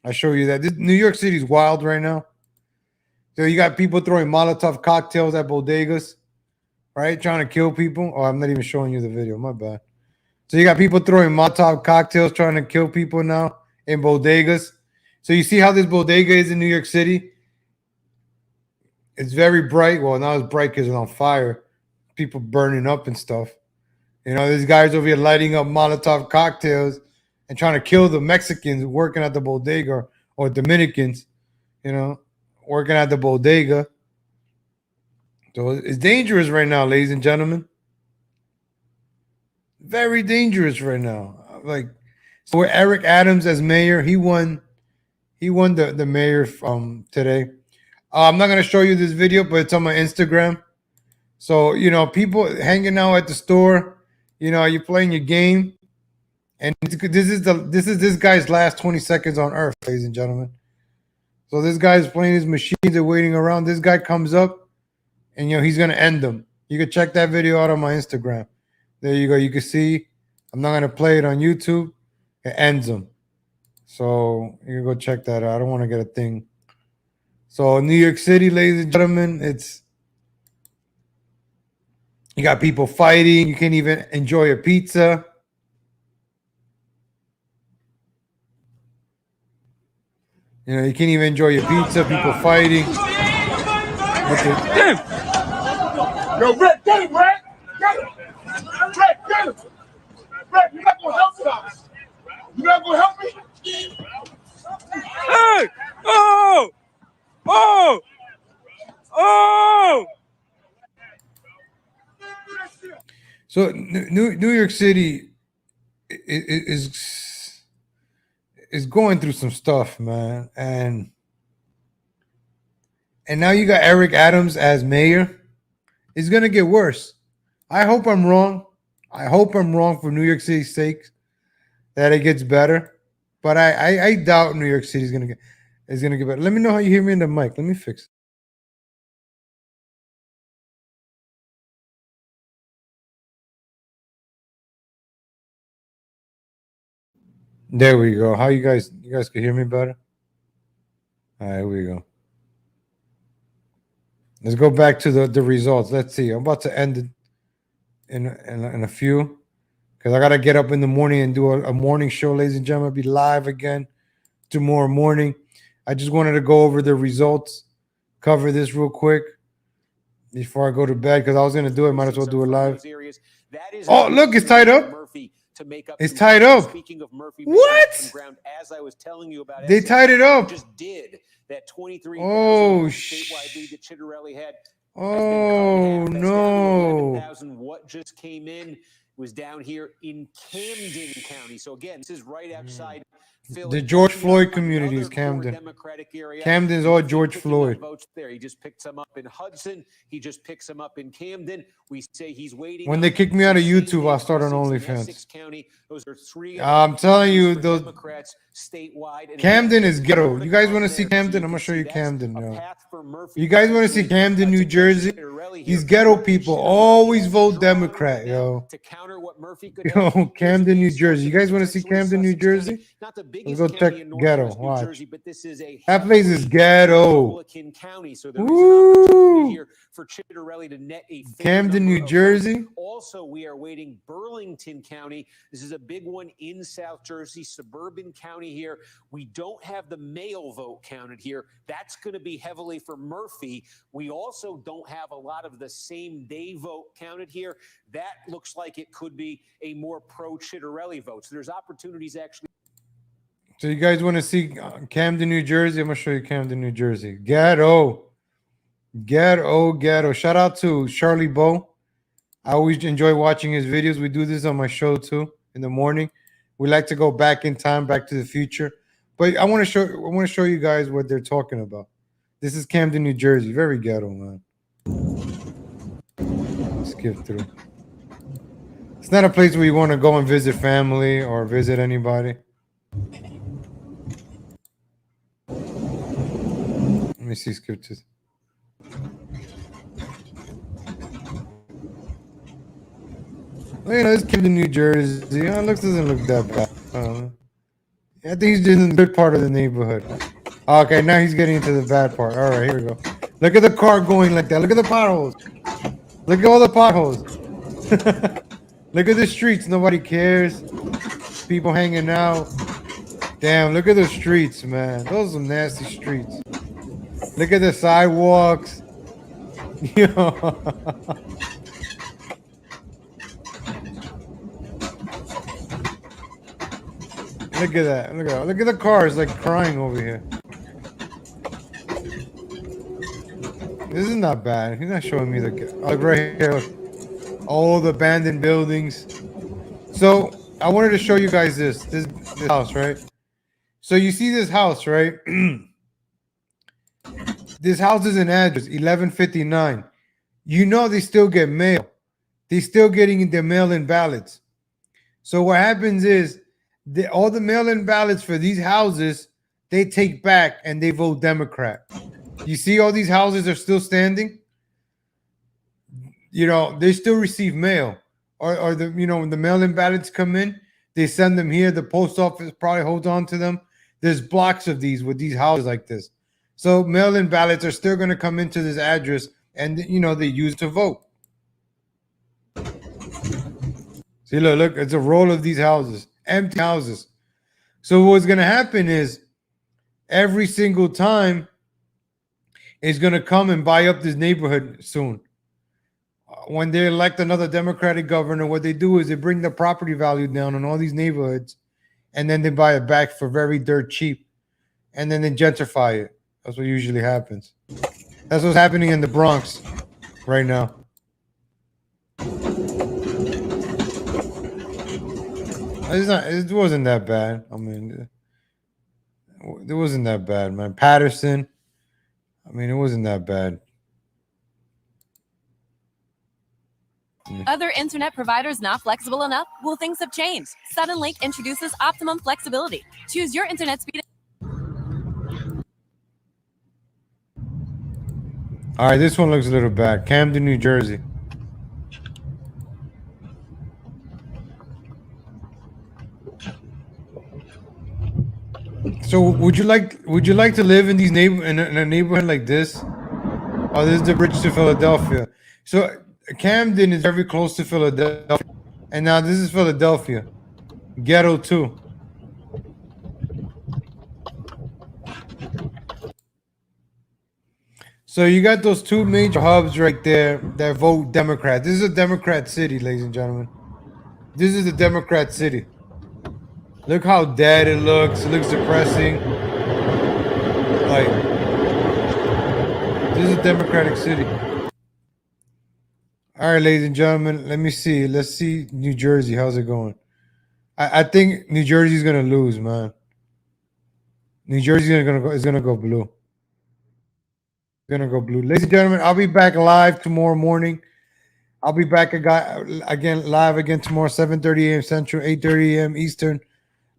I show you that. New York City is wild right now. So you got people throwing Molotov cocktails at bodegas, right? Trying to kill people. Oh, I'm not even showing you the video. My bad. So you got people throwing Molotov cocktails trying to kill people now in bodegas. So you see how this bodega is in New York City? It's very bright. Well, not as bright because it's on fire. People burning up and stuff. You know, these guys over here lighting up Molotov cocktails and trying to kill the Mexicans working at the bodega, or Dominicans, you know, working at the bodega. So it's dangerous right now, ladies and gentlemen. Very dangerous right now. Like, so with Eric Adams as mayor, he won the mayor today. I'm not going to show you this video, but it's on my Instagram. So, you know, people hanging out at the store, you know, you're playing your game, and this is this guy's last 20 seconds on earth, ladies and gentlemen. So this guy's playing his machines, they're waiting around. This guy comes up, and you know he's gonna end them. You can check that video out on my Instagram. There you go. You can see. I'm not gonna play it on YouTube. It ends them. So you can go check that out. I don't want to get a thing. So New York City, ladies and gentlemen, you got people fighting. You can't even enjoy a pizza. You know, you can't even enjoy your pizza. People fighting. Yo, Red, get him, Red! Get him! Red, get him! Red, you're not gonna help us. You're not gonna help me? Hey! Oh! Oh! Oh! So New York City is is going through some stuff, man. And now you got Eric Adams as mayor. It's gonna get worse. I hope I'm wrong. I hope I'm wrong for New York City's sake that it gets better. But I doubt New York City is gonna get better. Let me know how you hear me in the mic. Let me fix it. There we go. How you guys can hear me better? All right, here we go. Let's go back to the results. Let's see. I'm about to end it in a few because I gotta get up in the morning and do a morning show, ladies and gentlemen. I'll be live again tomorrow morning. I just wanted to go over the results, cover this real quick before I go to bed because I was gonna do it. Might as well do it live. Oh, look, it's tied up. It's tied up. Speaking of Murphy, what? Ground, as I was telling you about, They tied it up. Just did that 23 statewide lead that Chitterelli had. Oh no! What just came in was down here in Camden County. So again, this is right outside The George Floyd community is Camden. Camden's all George Floyd. Votes there. He just picked some up in Hudson. He just picks some up in Camden. We say he's waiting. When they kick me out of YouTube, I'll start on OnlyFans. County. Those are three. I'm telling you, those Democrats statewide. Camden is ghetto. You guys want to see Camden? I'm gonna show you Camden. Yo. You guys want to see Camden, New Jersey? These ghetto people always vote Democrat, yo. Yo, Camden, New Jersey. You guys want to see Camden, New Jersey? Let's go check ghetto. Watch. That place is ghetto. Woo! Camden, New Jersey. Also, we are waiting Burlington County. This is a big one in South Jersey, suburban county here. We don't have the mail vote counted here. That's going to be heavily for Murphy. We also don't have a lot of the same day vote counted here. That looks like it could be a more pro-Chitterelli vote. So there's opportunities actually. So you guys want to see Camden, New Jersey? I'm going to show you Camden, New Jersey. Ghetto. Ghetto, ghetto. Shout out to Charlie Bow. I always enjoy watching his videos. We do this on my show too in the morning. We like to go back in time, back to the future. But I want to show you guys what they're talking about. This is Camden, New Jersey. Very ghetto, man. Skip through. It's not a place where you want to go and visit family or visit anybody. Let me see, skip to. You know, it's Camden, New Jersey. It doesn't look that bad. I think he's just in the good part of the neighborhood. Okay, now he's getting into the bad part. All right, here we go. Look at the car going like that. Look at the potholes. Look at all the potholes. Look at the streets. Nobody cares. People hanging out. Damn, look at the streets, man. Those are some nasty streets. Look at the sidewalks. Look at that. Look at that. Look at the cars like crying over here. This is not bad. He's not showing me the like right here. All the abandoned buildings. So I wanted to show you guys this house, right? So you see this house, right? This house is an address 1159. You know they still get mail. They still getting their mail-in ballots. So what happens is all the mail-in ballots for these houses, they take back and they vote Democrat. You see all these houses are still standing? You know, they still receive mail. Or the, you know, when the mail-in ballots come in, they send them here. The post office probably holds on to them. There's blocks of these with these houses like this. So mail-in ballots are still going to come into this address and, you know, they use to vote. See, look, it's a roll of these houses. Empty houses. So what's going to happen is every single time is going to come and buy up this neighborhood soon. When they elect another Democratic governor, what they do is they bring the property value down on all these neighborhoods and then they buy it back for very dirt cheap and then they gentrify it. That's what usually happens. That's what's happening in the Bronx right now. It wasn't that bad. I mean, It wasn't that bad, man. Patterson. I mean, it wasn't that bad. Other internet providers not flexible enough? Well, things have changed. Suddenlink introduces optimum flexibility. Choose your internet speed. All right, this one looks a little bad. Camden, New Jersey. So would you like to live in these in a neighborhood like this? Oh, this is the bridge to Philadelphia. So Camden is very close to Philadelphia, and now this is Philadelphia, ghetto too. So you got those two major hubs right there that vote Democrat. This is a Democrat city, ladies and gentlemen. This is a Democrat city. Look how dead it looks. It looks depressing. Like, this is a Democratic city. All right, ladies and gentlemen, let me see. Let's see New Jersey. How's it going? I think New Jersey's gonna lose, man. New Jersey's gonna go blue. Gonna go blue. Ladies and gentlemen, I'll be back live tomorrow morning. I'll be back again live again tomorrow, 7:30 a.m. Central, 8:30 a.m. Eastern.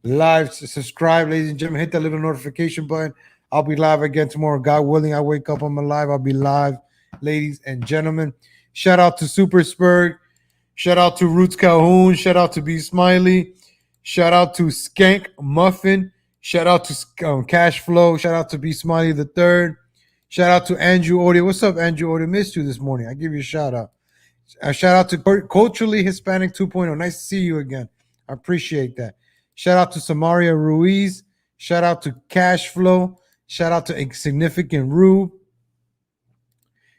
Live. Subscribe, ladies and gentlemen. Hit that little notification button. I'll be live again tomorrow. God willing, I wake up, I'm alive. I'll be live, ladies and gentlemen. Shout out to Super Spurg. Shout out to Roots Calhoun. Shout out to B Smiley. Shout out to Skank Muffin. Shout out to Cash Flow. Shout out to B Smiley the Third. Shout out to Andrew Odie. What's up, Andrew Odie? Missed you this morning. I give you a shout out. Shout out to Culturally Hispanic 2.0. Nice to see you again. I appreciate that. Shout out to Samaria Ruiz. Shout out to Cash Flow. Shout out to Insignificant Rube.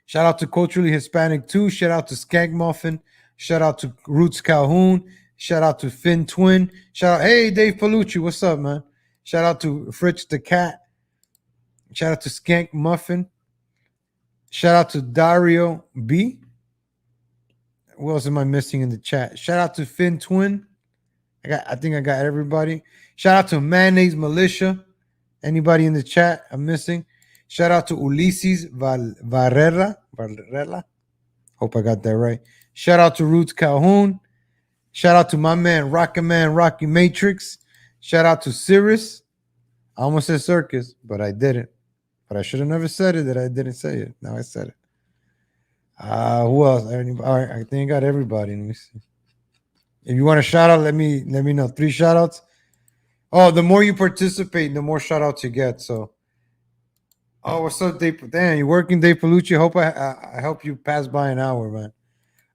Shout out to Culturally Hispanic 2. Shout out to Skank Muffin. Shout out to Roots Calhoun. Shout out to Finn Twin. Shout out, hey, Dave Palucci. What's up, man? Shout out to Fritz the Cat. Shout out to Skank Muffin. Shout out to Dario B. What else am I missing in the chat? Shout out to Finn Twin. I think I got everybody. Shout out to Mayonnaise Militia. Anybody in the chat I'm missing? Shout out to Ulysses Varela. Hope I got that right. Shout out to Roots Calhoun. Shout out to my man Rocky Matrix. Shout out to Cirrus. I almost said Circus, but I didn't. But I should have never said it that I didn't say it. Now I said it. Who else? All right, I think I got everybody. Let me see. If you want a shout out, let me know. 3 shout outs. Oh, the more you participate, the more shout outs you get. So, oh, what's up, Dave? Damn, you working, Dave Palucci? Hope I help you pass by an hour, man.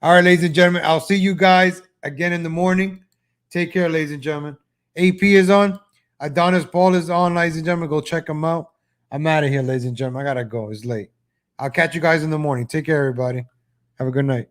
All right, ladies and gentlemen, I'll see you guys again in the morning. Take care, ladies and gentlemen. AP is on. Adonis Paul is on, ladies and gentlemen. Go check him out. I'm out of here, ladies and gentlemen. I gotta go. It's late. I'll catch you guys in the morning. Take care, everybody. Have a good night.